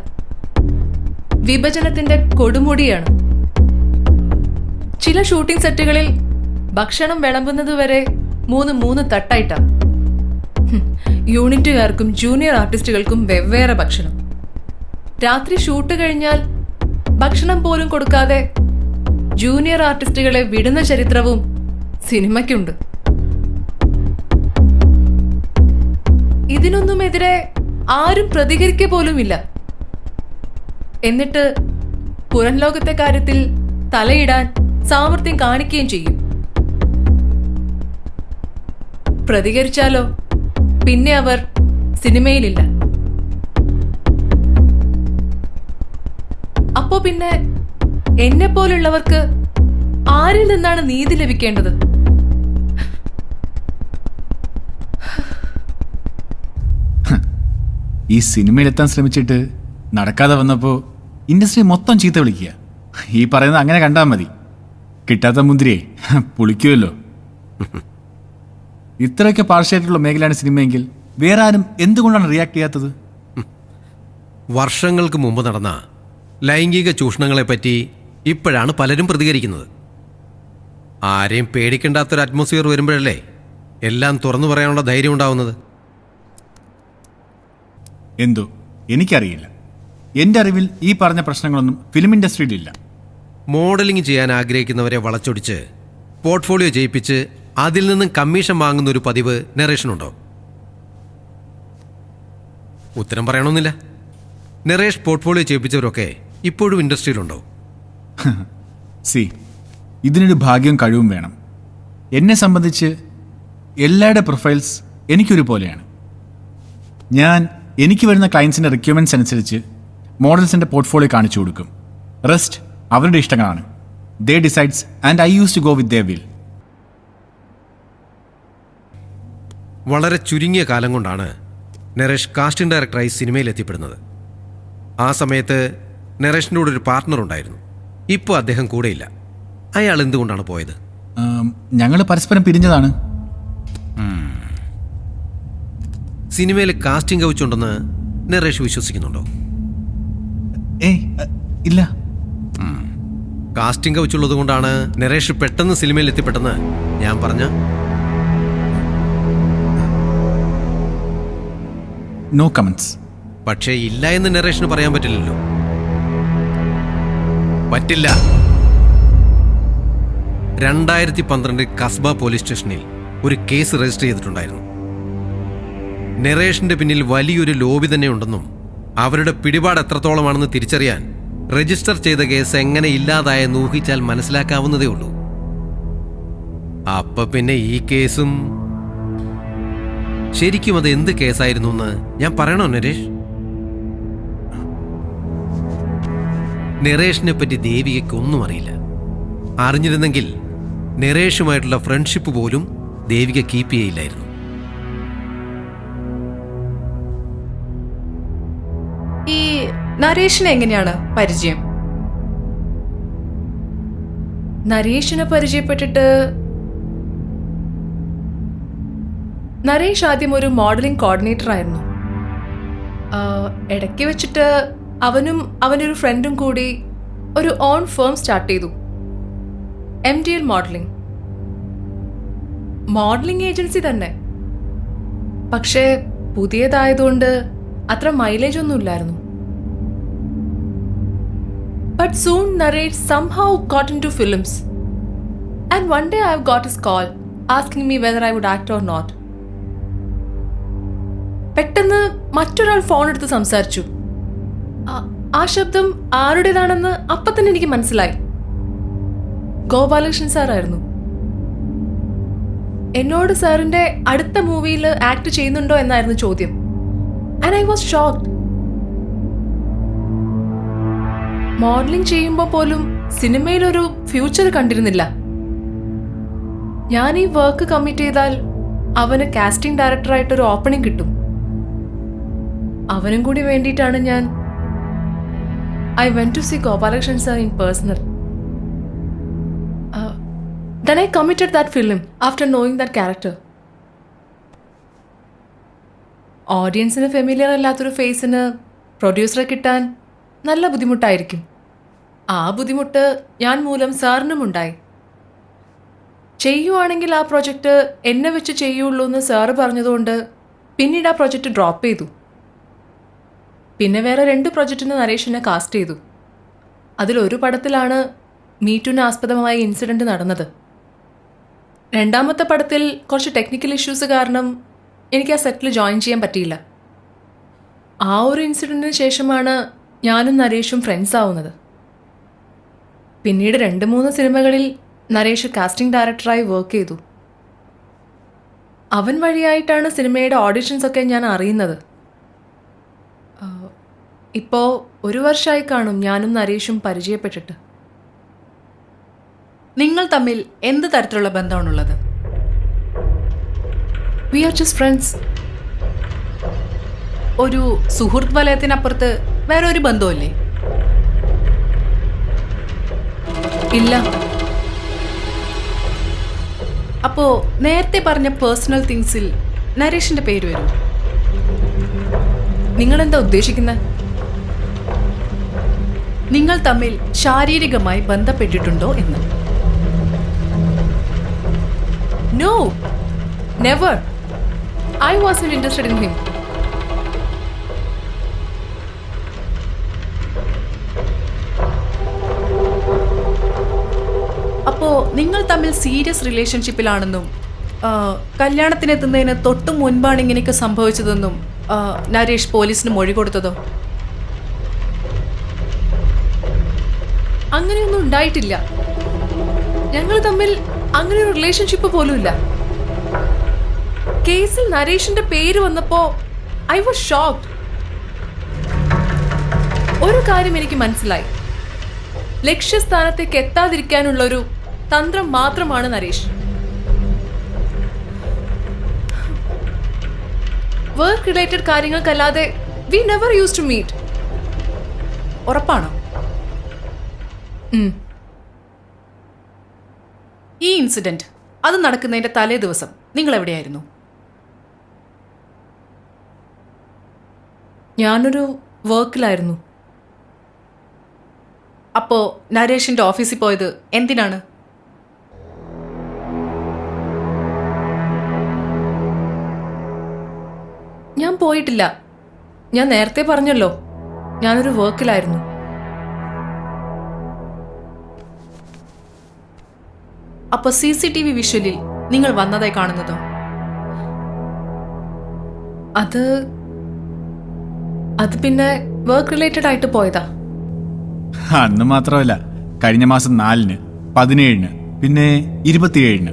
വിഭജനത്തിന്റെ കൊടുമുടിയാണ്. ചില ഷൂട്ടിംഗ് സെറ്റുകളിൽ ഭക്ഷണം വിളമ്പുന്നത് വരെ 3 തട്ടായിട്ടാണ്. യൂണിറ്റുകാർക്കും ജൂനിയർ ആർട്ടിസ്റ്റുകൾക്കും വെവ്വേറെ ഭക്ഷണം. രാത്രി ഷൂട്ട് കഴിഞ്ഞാൽ ഭക്ഷണം പോലും കൊടുക്കാതെ ജൂനിയർ ആർട്ടിസ്റ്റുകളെ വിടുന്ന ചരിത്രവും സിനിമയ്ക്കുണ്ട്. ഇതിനൊന്നുമെതിരെ ആരും പ്രതികരിക്കുക പോലുമില്ല. എന്നിട്ട് പുറം ലോകത്തെ കാര്യത്തിൽ തലയിടാൻ സാമർത്ഥ്യം കാണിക്കുകയും ചെയ്യും. പ്രതികരിച്ചാലോ പിന്നെ അവർ സിനിമയിലില്ല. അപ്പോ പിന്നെ എന്നെ പോലുള്ളവർക്ക് ആരിൽ നിന്നാണ് നീതി ലഭിക്കേണ്ടത്? ഈ സിനിമയിലെത്താൻ ശ്രമിച്ചിട്ട് നടക്കാതെ വന്നപ്പോൾ ഇൻഡസ്ട്രി മൊത്തം ചീത്ത വിളിക്കുക. ഈ പറയുന്നത് അങ്ങനെ കണ്ടാൽ മതി. കിട്ടാത്ത മുന്തിരിയെ പുളിക്കുമല്ലോ. ഇത്രയൊക്കെ പാർശ്വമായിട്ടുള്ള മേഖലയാണ് സിനിമയെങ്കിൽ വേറെ ആരും എന്തുകൊണ്ടാണ് റിയാക്ട് ചെയ്യാത്തത്? വർഷങ്ങൾക്ക് മുമ്പ് നടന്ന ലൈംഗിക ചൂഷണങ്ങളെപ്പറ്റി ഇപ്പോഴാണ് പലരും പ്രതികരിക്കുന്നത്. ആരെയും പേടിക്കേണ്ടാത്തൊരു അറ്റ്മോസ്ഫിയർ വരുമ്പോഴല്ലേ എല്ലാം തുറന്നു പറയാനുള്ള ധൈര്യം ഉണ്ടാവുന്നത്. എന്തോ എനിക്കറിയില്ല. എൻ്റെ അറിവിൽ ഈ പറഞ്ഞ പ്രശ്നങ്ങളൊന്നും ഫിലിം ഇൻഡസ്ട്രിയിലില്ല. മോഡലിംഗ് ചെയ്യാൻ ആഗ്രഹിക്കുന്നവരെ വളച്ചൊടിച്ച് പോർട്ട്ഫോളിയോ ചെയ്യിപ്പിച്ച് അതിൽ നിന്നും കമ്മീഷൻ വാങ്ങുന്ന ഒരു പതിവ് നരേഷനുണ്ടോ? ഉത്തരം പറയണമെന്നില്ല. നരേഷ് പോർട്ട്ഫോളിയോ ചെയ്യിപ്പിച്ചവരൊക്കെ ഇപ്പോഴും ഇൻഡസ്ട്രിയിലുണ്ടോ? സി, ഇതിനൊരു ഭാഗ്യവും കഴിവും വേണം. എന്നെ സംബന്ധിച്ച് എല്ലാവരുടെ പ്രൊഫൈൽസ് എനിക്കൊരു പോലെയാണ്. എനിക്ക് വരുന്ന ക്ലയൻസിൻ്റെ റിക്വയർമെൻറ്റ്സ് അനുസരിച്ച് മോഡൽസിൻ്റെ പോർട്ട്ഫോളിയോ കാണിച്ചു കൊടുക്കും. റെസ്റ്റ് അവരുടെ ഇഷ്ടങ്ങളാണ്. They decides and I use to go with their will. വളരെ ചുരുങ്ങിയ കാലം കൊണ്ടാണ് നരേഷ് കാസ്റ്റിംഗ് ഡയറക്ടറായി സിനിമയിൽ എത്തിപ്പെടുന്നത്. ആ സമയത്ത് നരേഷിൻ്റെ കൂടെ ഒരു പാർട്ട്ണർ ഉണ്ടായിരുന്നു. ഇപ്പോൾ അദ്ദേഹം കൂടെയില്ല. അയാൾ എന്തുകൊണ്ടാണ് പോയത്? ഞങ്ങൾ പരസ്പരം പിരിഞ്ഞതാണ്. സിനിമയിൽ കാസ്റ്റിംഗ് കൗച്ചുണ്ടെന്ന് നരേഷ് വിശ്വസിക്കുന്നുണ്ടോ? ഇല്ല. കാസ്റ്റിംഗ് കൗച്ചുള്ളത് കൊണ്ടാണ് നരേഷ് പെട്ടെന്ന് സിനിമയിൽ എത്തിപ്പെട്ടെന്ന് ഞാൻ പറഞ്ഞ? No comments. പക്ഷേ ഇല്ല എന്ന് നരേഷിന് പറയാൻ പറ്റില്ലല്ലോ. പറ്റില്ല. 2012 കസ്ബ പോലീസ് സ്റ്റേഷനിൽ ഒരു കേസ് രജിസ്റ്റർ ചെയ്തിട്ടുണ്ടായിരുന്നു. നരേഷിന്റെ പിന്നിൽ വലിയൊരു ലോബി തന്നെ ഉണ്ടെന്നും അവരുടെ പിടിപാട് എത്രത്തോളമാണെന്ന് തിരിച്ചറിയാൻ രജിസ്റ്റർ ചെയ്ത കേസ് എങ്ങനെ ഇല്ലാതായെന്ന് ഊഹിച്ചാൽ മനസ്സിലാക്കാവുന്നതേ ഉള്ളൂ. അപ്പൊ പിന്നെ ഈ കേസും ശരിക്കും അത് എന്ത് കേസായിരുന്നു എന്ന് ഞാൻ പറയണോ നരേഷ്? നരേഷിനെ പറ്റി ദേവികയ്ക്ക് ഒന്നും അറിയില്ല. അറിഞ്ഞിരുന്നെങ്കിൽ നരേഷുമായിട്ടുള്ള ഫ്രണ്ട്ഷിപ്പ് പോലും ദേവിക കീപ്പ് ചെയ്യില്ലായിരുന്നു. ഈ നരേഷിനെ എങ്ങനെയാണ് പരിചയം? നരേഷിനെ പരിചയപ്പെട്ടിട്ട് നരേഷ് ആദ്യം ഒരു മോഡലിംഗ് കോർഡിനേറ്റർ ആയിരുന്നു. ഇടയ്ക്ക് വെച്ചിട്ട് അവനും അവനൊരു ഫ്രണ്ടും കൂടി ഒരു ഓൺ ഫേം സ്റ്റാർട്ട് ചെയ്തു. MDL മോഡലിംഗ് ഏജൻസി തന്നെ. പക്ഷേ പുതിയതായതുകൊണ്ട് അത്ര മൈലേജ് ഒന്നും ഇല്ലായിരുന്നു. But soon Naresh somehow got into films. And one day I got his call asking me whether I would act or not. പെട്ടെന്ന് മറ്റൊരാൾ ഫോൺ എടുത്ത് സംസാരിച്ചു. ആ ശബ്ദം ആരുടേതാണെന്ന് അപ്പം തന്നെ എനിക്ക് മനസ്സിലായി. ഗോപാലകൃഷ്ണൻ സാറായിരുന്നു. എന്നോട് സാറിന്റെ അടുത്ത മൂവിയിൽ ആക്ട് ചെയ്യുന്നുണ്ടോ എന്നായിരുന്നു ചോദ്യം. And I was shocked. Modelling ചെയ്യുമ്പോൾ പോലും സിനിമയിലൊരു ഫ്യൂച്ചർ കണ്ടിരുന്നില്ല. ഞാൻ ഈ വർക്ക് കമ്മിറ്റ് ചെയ്താൽ അവന് കാസ്റ്റിംഗ് ഡയറക്ടറായിട്ടൊരു ഓപ്പണിംഗ് കിട്ടും. അവനും കൂടി വേണ്ടിയിട്ടാണ് ഞാൻ I went to see Gopalakrishnan sir in personal. Then I committed that film after knowing that character. ഓഡിയൻസിന് ഫെമിലിയർ അല്ലാത്തൊരു ഫേസിന് പ്രൊഡ്യൂസറെ കിട്ടാൻ നല്ല ബുദ്ധിമുട്ടായിരിക്കും. ആ ബുദ്ധിമുട്ട് ഞാൻ മൂലം സാറിനും ഉണ്ടായി. ചെയ്യുവാണെങ്കിൽ ആ പ്രൊജക്റ്റ് എന്നെ വെച്ച് ചെയ്യുള്ളൂ എന്ന് സാറ് പറഞ്ഞതുകൊണ്ട് പിന്നീട് ആ പ്രൊജക്റ്റ് ഡ്രോപ്പ് ചെയ്തു. പിന്നെ വേറെ 2 പ്രൊജക്റ്റിന് നരേഷിനെ കാസ്റ്റ് ചെയ്തു. അതിലൊരു പടത്തിലാണ് മീറ്റുവിന് ആസ്പദമായ ഇൻസിഡൻറ്റ് നടന്നത്. 2ാമത്തെ പടത്തിൽ കുറച്ച് ടെക്നിക്കൽ ഇഷ്യൂസ് കാരണം എനിക്ക് ആ സെറ്റിൽ ജോയിൻ ചെയ്യാൻ പറ്റിയില്ല. ആ ഒരു ഇൻസിഡൻറ്റിന് ശേഷമാണ് ഞാനും നരേഷും ഫ്രണ്ട്സ് ആവുന്നത്. പിന്നീട് 2-3 സിനിമകളിൽ നരേഷ് കാസ്റ്റിംഗ് ഡയറക്ടറായി വർക്ക് ചെയ്തു. അവൻ വഴിയായിട്ടാണ് സിനിമയുടെ ഓഡിഷൻസ് ഒക്കെ ഞാൻ അറിയുന്നത്. ഇപ്പോൾ 1 വർഷമായി കാണും ഞാനും നരേഷും പരിചയപ്പെട്ടിട്ട്. നിങ്ങൾ തമ്മിൽ എന്ത് തരത്തിലുള്ള ബന്ധമാണുള്ളത്? We are just friends. ഒരു സുഹൃത്ത് വലയത്തിനപ്പുറത്ത് വേറെ ഒരു ബന്ധമല്ലേ? ഇല്ല. അപ്പോ നേരത്തെ പറഞ്ഞ പേഴ്സണൽ തിങ്സിൽ നരേഷിന്റെ പേര് വരും? നിങ്ങളെന്താ ഉദ്ദേശിക്കുന്നത്? നിങ്ങൾ തമ്മിൽ ശാരീരികമായി ബന്ധപ്പെട്ടിട്ടുണ്ടോ എന്ന്. No, never. I wasn't interested in him. അപ്പോ നിങ്ങൾ തമ്മിൽ സീരിയസ് റിലേഷൻഷിപ്പിലാണെന്നും കല്യാണത്തിനെത്തുന്നതിന് തൊട്ടു മുൻപാണ് ഇങ്ങനെയൊക്കെ സംഭവിച്ചതെന്നും നരേഷ് പോലീസിന് മൊഴി കൊടുത്തതോ? അങ്ങനെയൊന്നും ഉണ്ടായിട്ടില്ല. ഞങ്ങൾ തമ്മിൽ അങ്ങനെ ഒരു റിലേഷൻഷിപ്പ് പോലും ഇല്ല. കേസിൽ നരേഷിന്റെ പേര് വന്നപ്പോ ഐ വാസ് ഷോക്ക്ഡ്. ഒരു കാര്യം എനിക്ക് മനസ്സിലായി. ലക്ഷ്യസ്ഥാനത്തേക്ക് എത്താതിരിക്കാനുള്ള ഒരു തന്ത്രം മാത്രമാണ് നരേഷ്. വർക്ക് റിലേറ്റഡ് കാര്യങ്ങൾക്കല്ലാതെ we never use to meet. ഉറപ്പാണോ? ഈ ഇൻസിഡന്റ് അത് നടക്കുന്നതിന്റെ തലേ ദിവസം നിങ്ങൾ എവിടെയായിരുന്നു? ഞാനൊരു വർക്കിലായിരുന്നു. അപ്പോ നരേഷിന്റെ ഓഫീസിൽ പോയത് എന്തിനാണ്? ഞാൻ പോയിട്ടില്ല. ഞാൻ നേരത്തെ പറഞ്ഞല്ലോ, ഞാനൊരു വർക്കിലായിരുന്നു. അപ്പൊ CCTV വിഷ്വലിൽ നിങ്ങൾ വന്നതായി കാണുന്നതോ? അത് പിന്നെ വർക്ക് റിലേറ്റഡ് ആയിട്ട് പോയതാ. അന്ന് മാത്രമല്ല, കഴിഞ്ഞ മാസം 4-ന്, 17-ന്, പിന്നെ 27-ന്,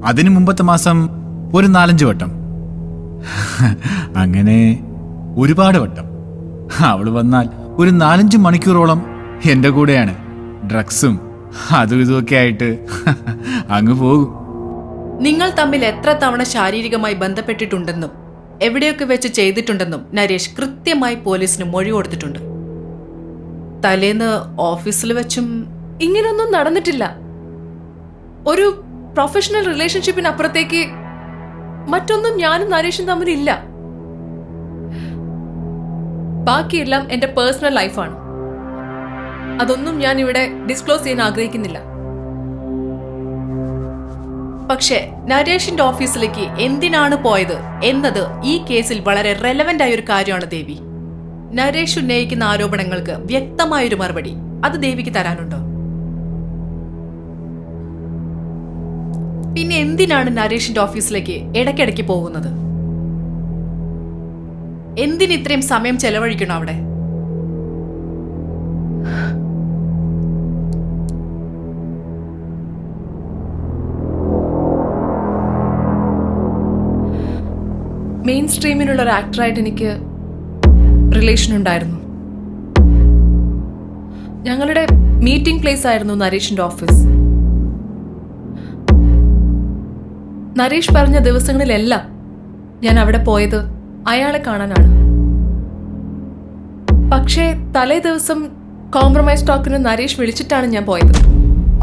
അതിനു മുമ്പത്തെ മാസം ഒരു 4-5 വട്ടം. അങ്ങനെ ഒരുപാട് വട്ടം. അവള് വന്നാൽ ഒരു 4-5 മണിക്കൂറോളം എൻ്റെ കൂടെയാണ്. ഡ്രഗ്സും അതും ഇതുമൊക്കെ ആയിട്ട് അങ്ങ് പോകും. നിങ്ങൾ തമ്മിൽ എത്ര തവണ ശാരീരികമായി ബന്ധപ്പെട്ടിട്ടുണ്ടെന്നും എവിടെയൊക്കെ വെച്ച് ചെയ്തിട്ടുണ്ടെന്നും നരേഷ് കൃത്യമായി പോലീസിന് മൊഴി കൊടുത്തിട്ടുണ്ട്. തലേന്ന് ഓഫീസിൽ വെച്ചും ഇങ്ങനൊന്നും നടന്നിട്ടില്ല. ഒരു പ്രൊഫഷണൽ റിലേഷൻഷിപ്പിനപ്പുറത്തേക്ക് മറ്റൊന്നും ഞാനും നരേഷും തമ്മിലില്ല. ബാക്കിയെല്ലാം എന്റെ പേഴ്സണൽ ലൈഫാണ്. അതൊന്നും ഞാൻ ഇവിടെ ഡിസ്ക്ലോസ് ചെയ്യാൻ ആഗ്രഹിക്കുന്നില്ല. പക്ഷേ നരേഷിന്റെ ഓഫീസിലേക്ക് എന്തിനാണ് പോയത് എന്നത് ഈ കേസിൽ വളരെ റെലവന്റ് ആയ ഒരു കാര്യമാണ് ദേവി. നരേഷ് ഉന്നയിക്കുന്ന ആരോപണങ്ങൾക്ക് വ്യക്തമായൊരു മറുപടി അത് ദേവിക്ക് തരാനുണ്ടോ? പിന്നെ എന്തിനാണ് നരേഷിന്റെ ഓഫീസിലേക്ക് ഇടയ്ക്കിടയ്ക്ക് പോകുന്നത്? എന്തിനിത്രയും സമയം ചെലവഴിക്കണം അവിടെ? മെയിൻ സ്ട്രീമിലുള്ള ഒരു ആക്ടറായിട്ട് എനിക്ക് റിലേഷൻ ഉണ്ടായിരുന്നു. ഞങ്ങളുടെ മീറ്റിംഗ് പ്ലേസ് ആയിരുന്നു നരേഷിന്റെ ഓഫീസ്. നരേഷ് പറഞ്ഞ ദിവസങ്ങളിലെല്ലാം ഞാൻ അവിടെ പോയത് അയാളെ കാണാനാണ്. പക്ഷേ തലേ ദിവസം കോംപ്രമൈസ് ടോക്കിന് നരേഷ് വിളിച്ചിട്ടാണ് ഞാൻ പോയത്.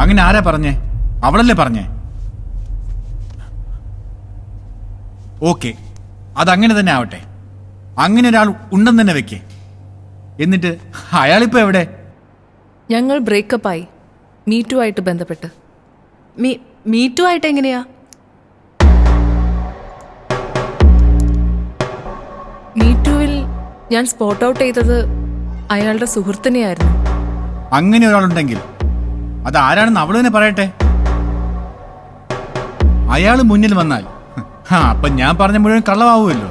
അങ്ങനെ ആരാ പറഞ്ഞേ? അവളല്ലേ പറഞ്ഞേ? ഓക്കെ, അതങ്ങനെ തന്നെ ആവട്ടെ. അങ്ങനെ ഒരാൾ ഉണ്ടെന്ന് തന്നെ വെക്കേ. എന്നിട്ട് അയാളിപ്പോ എവിടെ? ഞങ്ങൾ ബ്രേക്കപ്പായി മീറ്റു ആയിട്ട് ബന്ധപ്പെട്ട്. മീറ്റു ആയിട്ട് എങ്ങനെയാ? മീറ്റുവിൽ ഞാൻ സ്പോട്ട് ഔട്ട് ചെയ്തത് അയാളുടെ സുഹൃത്തിനെയായിരുന്നു. അങ്ങനെ ഒരാളുണ്ടെങ്കിൽ അത് ആരാണെന്ന് അവള് തന്നെ പറയട്ടെ. അയാൾ മുന്നിൽ വന്നാൽ അപ്പൊ ഞാൻ പറഞ്ഞ മുഴുവൻ കള്ളമാവുമല്ലോ.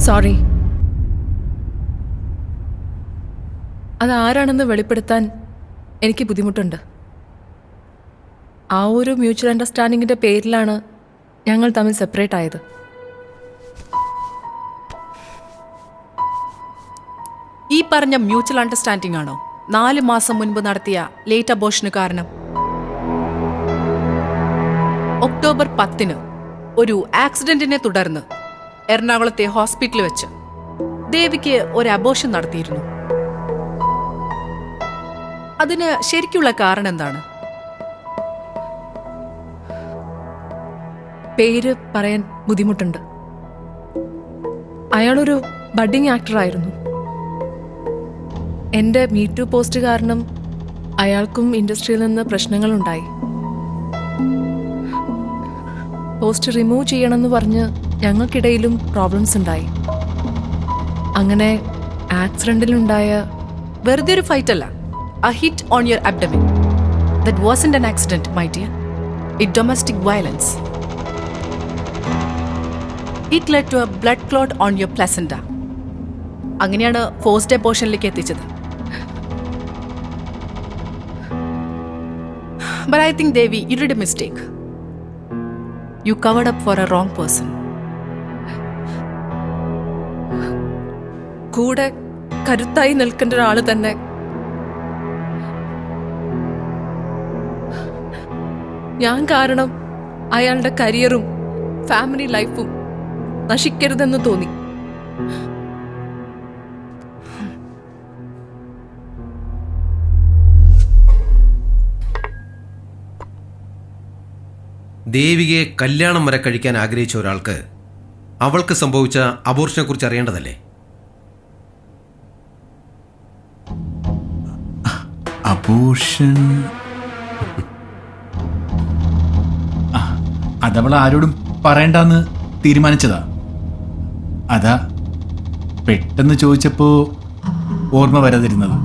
സോറി. അതാരാണെന്ന് വെളിപ്പെടുത്താൻ എനിക്ക് ബുദ്ധിമുട്ടുണ്ട്. ആ ഒരു മ്യൂച്വൽ അണ്ടർസ്റ്റാൻഡിങ്ങിന്റെ പേരിലാണ് ഞങ്ങൾ തമ്മിൽ സെപ്പറേറ്റ് ആയത്. ഈ പറഞ്ഞ മ്യൂച്വൽ അണ്ടർസ്റ്റാൻഡിംഗ് ആണോ 4 മാസം മുൻപ് നടത്തിയ ലേറ്റ് അബോർഷന് കാരണം? ഒക്ടോബർ 10-ന് ഒരു ആക്സിഡന്റിനെ തുടർന്ന് എറണാകുളത്തെ ഹോസ്പിറ്റലിൽ വെച്ച് ദേവിക്ക് ഒരു അബോർഷൻ നടത്തിയിരുന്നു. അതിന് ശരിക്കുള്ള കാരണം എന്താണ്? പേര് പറയാൻ ബുദ്ധിമുട്ടുണ്ട്. അയാളൊരു ബഡ്ഡിംഗ് ആക്ടറായിരുന്നു. എൻ്റെ മീറ്റു പോസ്റ്റ് കാരണം അയാൾക്കും ഇൻഡസ്ട്രിയിൽ നിന്ന് പ്രശ്നങ്ങളുണ്ടായി. പോസ്റ്റ് റിമൂവ് ചെയ്യണമെന്ന് പറഞ്ഞ് ഞങ്ങൾക്കിടയിലും പ്രോബ്ലംസ് ഉണ്ടായി. അങ്ങനെ ആക്സിഡന്റിലുണ്ടായ വെറുതെ ഒരു ഫൈറ്റ് അല്ല, a hit on your abdomen. That wasn't an accident, my dear. It domestic violence. It led to a blood clot on your placenta. അങ്ങനെയാണ് ഫോഴ്സ്ഡ് അബോർഷനിലേക്ക് എത്തിച്ചത്. But I think, Devi, you did a mistake. You covered up for a wrong person. കൂടെ കരുത്തായി നിൽക്കേണ്ട ഒരാൾ തന്നെ ഞാൻ കാരണം അയാളുടെ കരിയറും family ലൈഫും നശിക്കരുതെന്ന് തോന്നി. ദേവികയെ കല്യാണം വരെ കഴിക്കാൻ ആഗ്രഹിച്ച ഒരാൾക്ക് അവൾക്ക് സംഭവിച്ച അബോർഷനെ കുറിച്ച് അറിയേണ്ടതല്ലേ? അബോർഷൻ അതവൾ ആരോടും പറയണ്ടെന്ന് തീരുമാനിച്ചതാ. അതാ പെട്ടെന്ന് ചോദിച്ചപ്പോ ഓർമ്മ വരാതിരുന്നത്.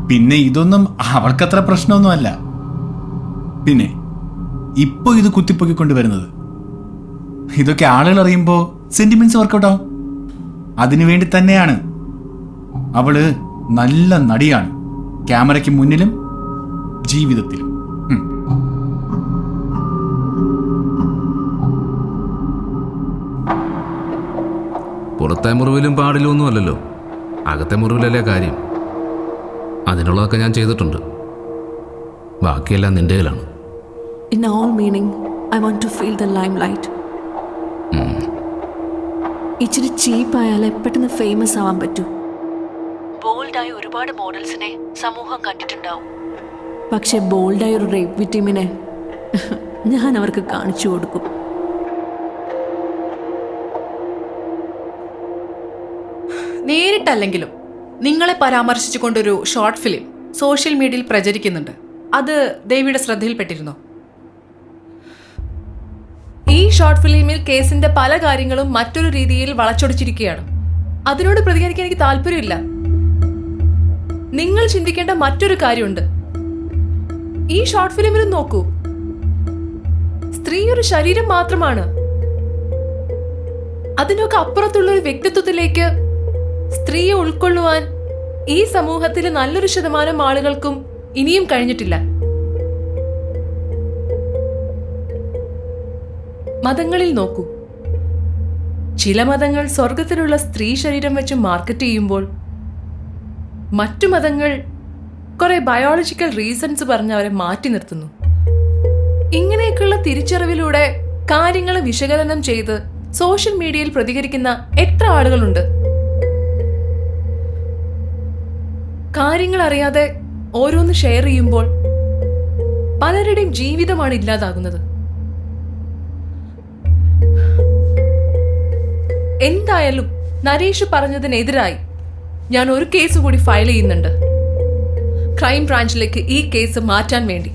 പിന്നെ ഇതൊന്നും അവൾക്കത്ര പ്രശ്നമൊന്നുമല്ല. പിന്നെ ഇപ്പൊ ഇത് കുത്തിപ്പൊക്കിക്കൊണ്ടുവരുന്നത് ഇതൊക്കെ ആളുകൾ അറിയുമ്പോ സെന്റിമെന്റ്സ് വർക്കൗട്ടാവും. അതിനുവേണ്ടി തന്നെയാണ്. അവള് നല്ല നടിയാണ്, ക്യാമറയ്ക്ക് മുന്നിലും ജീവിതത്തിലും. പുറത്തെ മുറിവിലും പാടിലും ഒന്നും അല്ലല്ലോ, അകത്തെ മുറിവിലല്ലേ കാര്യം. അതിനുള്ളതൊക്കെ ഞാൻ ചെയ്തിട്ടുണ്ട്. ബാക്കിയെല്ലാം നിന്റെ കയ്യിലാണ്. In all meaning, I want to feel the limelight. ഇച്ചിരി ചീപ്പായാലേ പെട്ടെന്ന് ഫേമസ് ആവാൻ പറ്റൂ. ബോൾഡായ ഒരുപാട് മോഡൽസിനെ സമൂഹം കണ്ടിട്ടുണ്ടാവും. പക്ഷെ ബോൾഡായ ഒരു റേപ്പ് വിക്ടിമിനെ ഞാൻ അവർക്ക് കാണിച്ചു കൊടുക്കും. നേരിട്ടല്ലെങ്കിലും നിങ്ങളെ പരാമർശിച്ചുകൊണ്ടൊരു ഷോർട്ട് ഫിലിം സോഷ്യൽ മീഡിയയിൽ പ്രചരിക്കുന്നുണ്ട്. അത് ദേവിയുടെ ശ്രദ്ധയിൽപ്പെട്ടിരുന്നോ? ഈ ഷോർട്ട് ഫിലിമിൽ കേസിന്റെ പല കാര്യങ്ങളും മറ്റൊരു രീതിയിൽ വളച്ചൊടിച്ചിരിക്കുകയാണ്. അതിനോട് പ്രതികരിക്കാൻ എനിക്ക് താല്പര്യമില്ല. നിങ്ങൾ ചിന്തിക്കേണ്ട മറ്റൊരു കാര്യമുണ്ട്. ഈ ഷോർട്ട് ഫിലിമിൽ നോക്കൂ, സ്ത്രീ ഒരു ശരീരം മാത്രമാണ്. അതിനൊക്കെ അപ്പുറത്തുള്ള ഒരു വ്യക്തിത്വത്തിലേക്ക് സ്ത്രീയെ ഉൾക്കൊള്ളുവാൻ ഈ സമൂഹത്തിലെ നല്ലൊരു ശതമാനം ആളുകൾക്കും ഇനിയും കഴിഞ്ഞിട്ടില്ല. മതങ്ങളിൽ നോക്കൂ, ചില മതങ്ങൾ സ്വർഗത്തിലുള്ള സ്ത്രീ ശരീരം വെച്ച് മാർക്കറ്റ് ചെയ്യുമ്പോൾ മറ്റു മതങ്ങൾ കുറെ ബയോളജിക്കൽ റീസൺസ് പറഞ്ഞ് അവരെ മാറ്റി നിർത്തുന്നു. ഇങ്ങനെയൊക്കെയുള്ള തിരിച്ചറിവിലൂടെ കാര്യങ്ങൾ വിശകലനം ചെയ്ത് സോഷ്യൽ മീഡിയയിൽ പ്രതികരിക്കുന്ന എത്ര ആളുകളുണ്ട്? കാര്യങ്ങൾ അറിയാതെ ഓരോന്ന് ഷെയർ ചെയ്യുമ്പോൾ പലരുടെയും ജീവിതമാണ് ഇല്ലാതാകുന്നത്. എന്തായാലും നരേഷ് പറഞ്ഞതിനെതിരായി ഞാൻ ഒരു കേസ് കൂടി ഫയൽ ചെയ്യുന്നുണ്ട്, ക്രൈം ബ്രാഞ്ചിലേക്ക് ഈ കേസ് മാറ്റാൻ വേണ്ടി.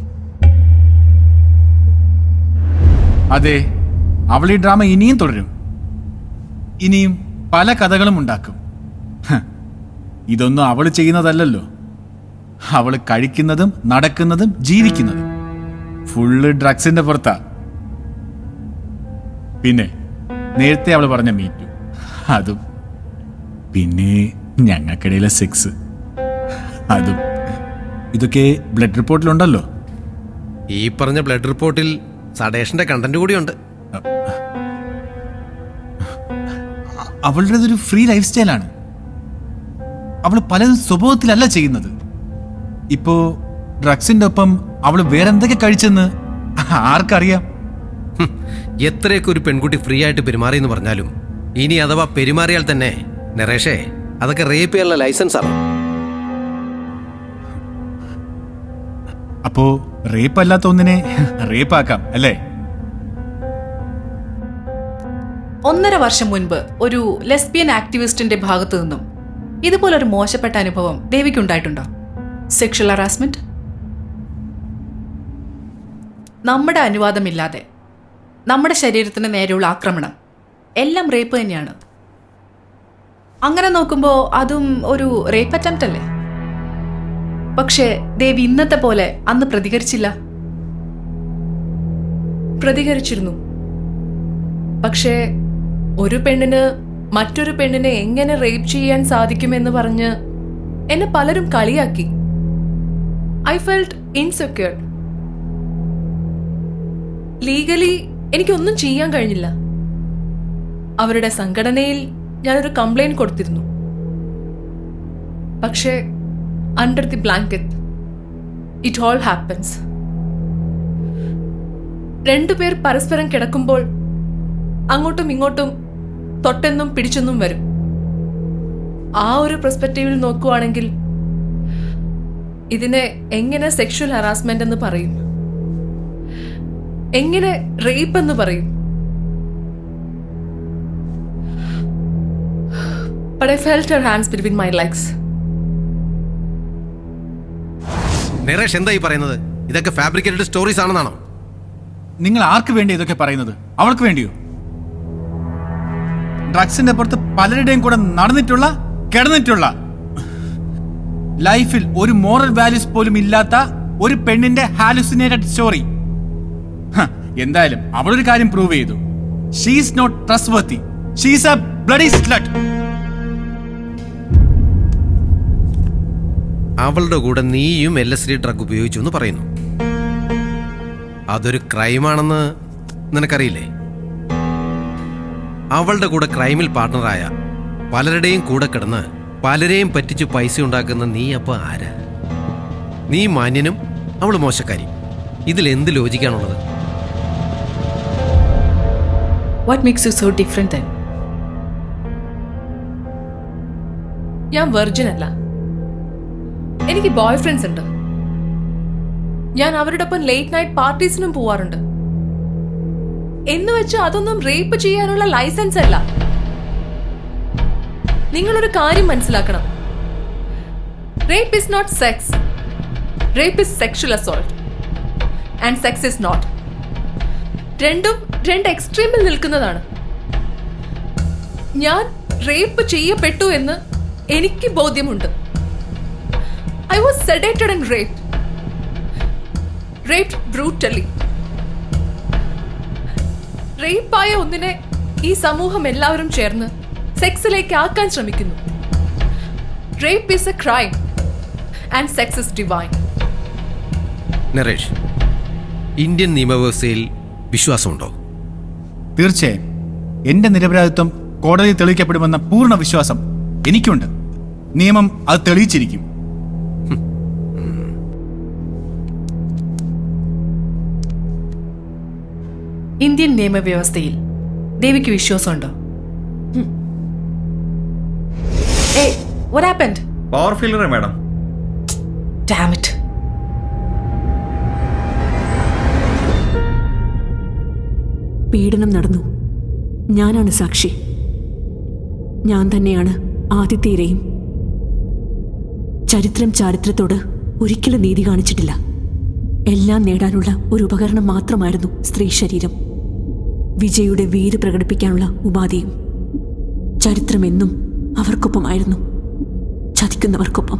അതെ, അവൾ ഈ ഡ്രാമ ഇനിയും തുടരും. ഇനിയും പല കഥകളും ഉണ്ടാക്കും. ഇതൊന്നും അവൾ ചെയ്യുന്നതല്ലല്ലോ. അവൾ കഴിക്കുന്നതും നടക്കുന്നതും ജീവിക്കുന്നതും ഫുള്ള് ഡ്രഗ്സിന്റെ പുറത്താ. പിന്നെ നേരത്തെ അവൾ പറഞ്ഞ മീറ്റു, അതും പിന്നെ ഞങ്ങൾക്കിടയിലെ സെക്സ്, അതും ഇതൊക്കെ ബ്ലഡ് റിപ്പോർട്ടിലുണ്ടല്ലോ. ഈ പറഞ്ഞ ബ്ലഡ് റിപ്പോർട്ടിൽ സഡേഷന്റെ കണ്ടന്റ് കൂടിയുണ്ട്. അവളുടേതൊരു ഫ്രീ ലൈഫ് സ്റ്റൈലാണ്. അവൾ പലതും സ്വഭാവത്തിലല്ല ചെയ്യുന്നത്. ഇപ്പോ ഡ്രഗ്സിന്റെ ഒപ്പം അവൾ വേറെന്തൊക്കെ കഴിച്ചെന്ന് ആർക്കറിയാം? എത്രയൊക്കെ ഒരു പെൺകുട്ടി ഫ്രീ ആയിട്ട് പെരുമാറിയെന്ന് പറഞ്ഞാലും ഇനി അഥവാ പെരുമാറിയാൽ തന്നെ നരേഷേ അതൊക്കെ റേപ്പ് ചെയ്യാനുള്ള ലൈസൻസ് ആണ്. അപ്പോ റേപ്പ് അല്ലാത്ത ഒന്നിനെ റേപ്പ് ആക്കാം അല്ലേ? 1.5 വർഷം മുൻപ് ഒരു ലെസ്ബിയൻ ആക്ടിവിസ്റ്റിന്റെ ഭാഗത്തു നിന്നും ഇതുപോലൊരു മോശപ്പെട്ട അനുഭവം ദേവിക്കുണ്ടായിട്ടുണ്ടോ? Sexual harassment? നമ്മുടെ അനുവാദമില്ലാതെ നമ്മുടെ ശരീരത്തിന് നേരെയുള്ള ആക്രമണം എല്ലാം റേപ്പ് തന്നെയാണ്. അങ്ങനെ നോക്കുമ്പോൾ അതും ഒരു റേപ്പ് അറ്റംപ്റ്റ് അല്ലേ? പക്ഷേ ദേവി ഇന്നത്തെ പോലെ അന്ന് പ്രതികരിച്ചില്ല. പ്രതികരിച്ചിരുന്നു. പക്ഷേ ഒരു പെണ്ണിന് മറ്റൊരു പെണ്ണിനെ എങ്ങനെ റേപ്പ് ചെയ്യാൻ സാധിക്കുമെന്ന് പറഞ്ഞ് എന്നെ പലരും കളിയാക്കി. I felt insecured. ലീഗലി എനിക്കൊന്നും ചെയ്യാൻ കഴിഞ്ഞില്ല. അവരുടെ സംഘടനയിൽ ഞാനൊരു കംപ്ലൈന്റ് കൊടുത്തിരുന്നു. പക്ഷേ under the blanket it all happens. 2 പേർ പരസ്പരം കിടക്കുമ്പോൾ അങ്ങോട്ടും ഇങ്ങോട്ടും തൊട്ടെന്നും പിടിച്ചെന്നും വരും. ആ ഒരു പെർസ്പെക്റ്റീവിൽ നോക്കുവാണെങ്കിൽ ഇതിനെ എങ്ങനെ സെക്ഷൽ ഹറാസ്മെന്റ് എന്ന് പറയും? എങ്ങനെ റേപ്പ് എന്ന് പറയും? But I felt her hands between my legs. Naresh എന്തായി പറയുന്നത്? ഇതൊക്കെ ഫാബ്രിക്കേറ്റഡ് സ്റ്റോറീസ് ആണെന്നാണോ? നിങ്ങൾ ആർക്ക് വേണ്ടി ഇതൊക്കെ പറയുന്നത്? അവൾക്ക് വേണ്ടിയോ? ഡ്രഗ്സിന്റെ പുറത്ത് പലരുടെയും കൂടെ നടന്നിട്ടുള്ള കിടന്നിട്ടുള്ള ലൈഫിൽ ഒരു മോറൽ വാല്യൂസ് പോലും ഇല്ലാത്ത ഒരു പെണ്ണിന്റെ ഹാലുസിനേറ്റഡ് സ്റ്റോറി. എന്തായാലും അവളൊരു കാര്യം പ്രൂവ് ചെയ്തു. She's not trustworthy. She's a bloody slut. അവളുടെ കൂടെ നീയും LSD ഡ്രഗ് ഉപയോഗിച്ചു എന്ന് പറയുന്നു. അതൊരു ക്രൈമാണെന്ന് നിനക്കറിയില്ലേ? അവളുടെ കൂടെ ക്രൈമിൽ പാർട്ട്ണറായ പലരുടെയും കൂടെ കിടന്ന് പലരെയും പറ്റിച്ച് പൈസ ഉണ്ടാക്കുന്ന നീ അപ്പൊ ആരാ? നീ മാന്യനും അവൾ മോശക്കാരി. ഇതിൽ എന്ത് ലോജിക്കാണുള്ളത്? What makes you so different then? ഞാൻ വെർജിൻ അല്ല. എനിക്ക് ബോയ് ഫ്രണ്ട്സ് ഉണ്ട്. ഞാൻ അവരുടെ ഒപ്പം ലേറ്റ് നൈറ്റ് പാർട്ടീസിനും പോവാറുണ്ട്. എന്ന് വെച്ച് അതൊന്നും റേപ്പ് ചെയ്യാനുള്ള ലൈസൻസ് അല്ല. നിങ്ങളൊരു കാര്യം മനസ്സിലാക്കണം. Rape is not sex. Rape is sexual assault and sex is not. രണ്ടും 2 എക്സ്ട്രീമിൽ നിൽക്കുന്നതാണ്. ഞാൻ റേപ്പ് ചെയ്യപ്പെട്ടു എന്ന് എനിക്ക് ബോധ്യമുണ്ട്. I was sedated and raped. Raped brutally. റേപ്പായ ഒന്നിനെ ഈ സമൂഹം എല്ലാവരും ചേർന്ന് സെക്സിലേക്ക് ആക്കാൻ ശ്രമിക്കുന്നു. Rape is a crime and sex is divine. Naresh, Indian നിയമവ്യവസ്ഥയിൽ വിശ്വാസമുണ്ടോ? തീർച്ചയായും എന്റെ നിരപരാധിത്വം കോടതിയിൽ തെളിയിക്കപ്പെടുമെന്ന പൂർണ്ണ വിശ്വാസം എനിക്കുണ്ട്. നിയമം അത് തെളിയിച്ചിരിക്കും. ഇന്ത്യൻ നിയമവ്യവസ്ഥയിൽ ദേവിക്ക് വിശ്വാസമുണ്ടോ? Hey, what happened? Power failure madam. Damn it. പീഡനം നടന്നു. ഞാനാണ് സാക്ഷി. ഞാൻ തന്നെയാണ് ആദ്യത്തെ ഇരയും. ചരിത്രത്തോട് ഒരിക്കലും നീതി കാണിച്ചിട്ടില്ല. എല്ലാം നേടാനുള്ള ഒരു ഉപകരണം മാത്രമായിരുന്നു സ്ത്രീ ശരീരം. വിജയുടെ വീര് പ്രകടിപ്പിക്കാനുള്ള ഉപാധിയും. ചരിത്രമെന്നും അവർക്കൊപ്പമായിരുന്നു, ചതിക്കുന്നവർക്കൊപ്പം.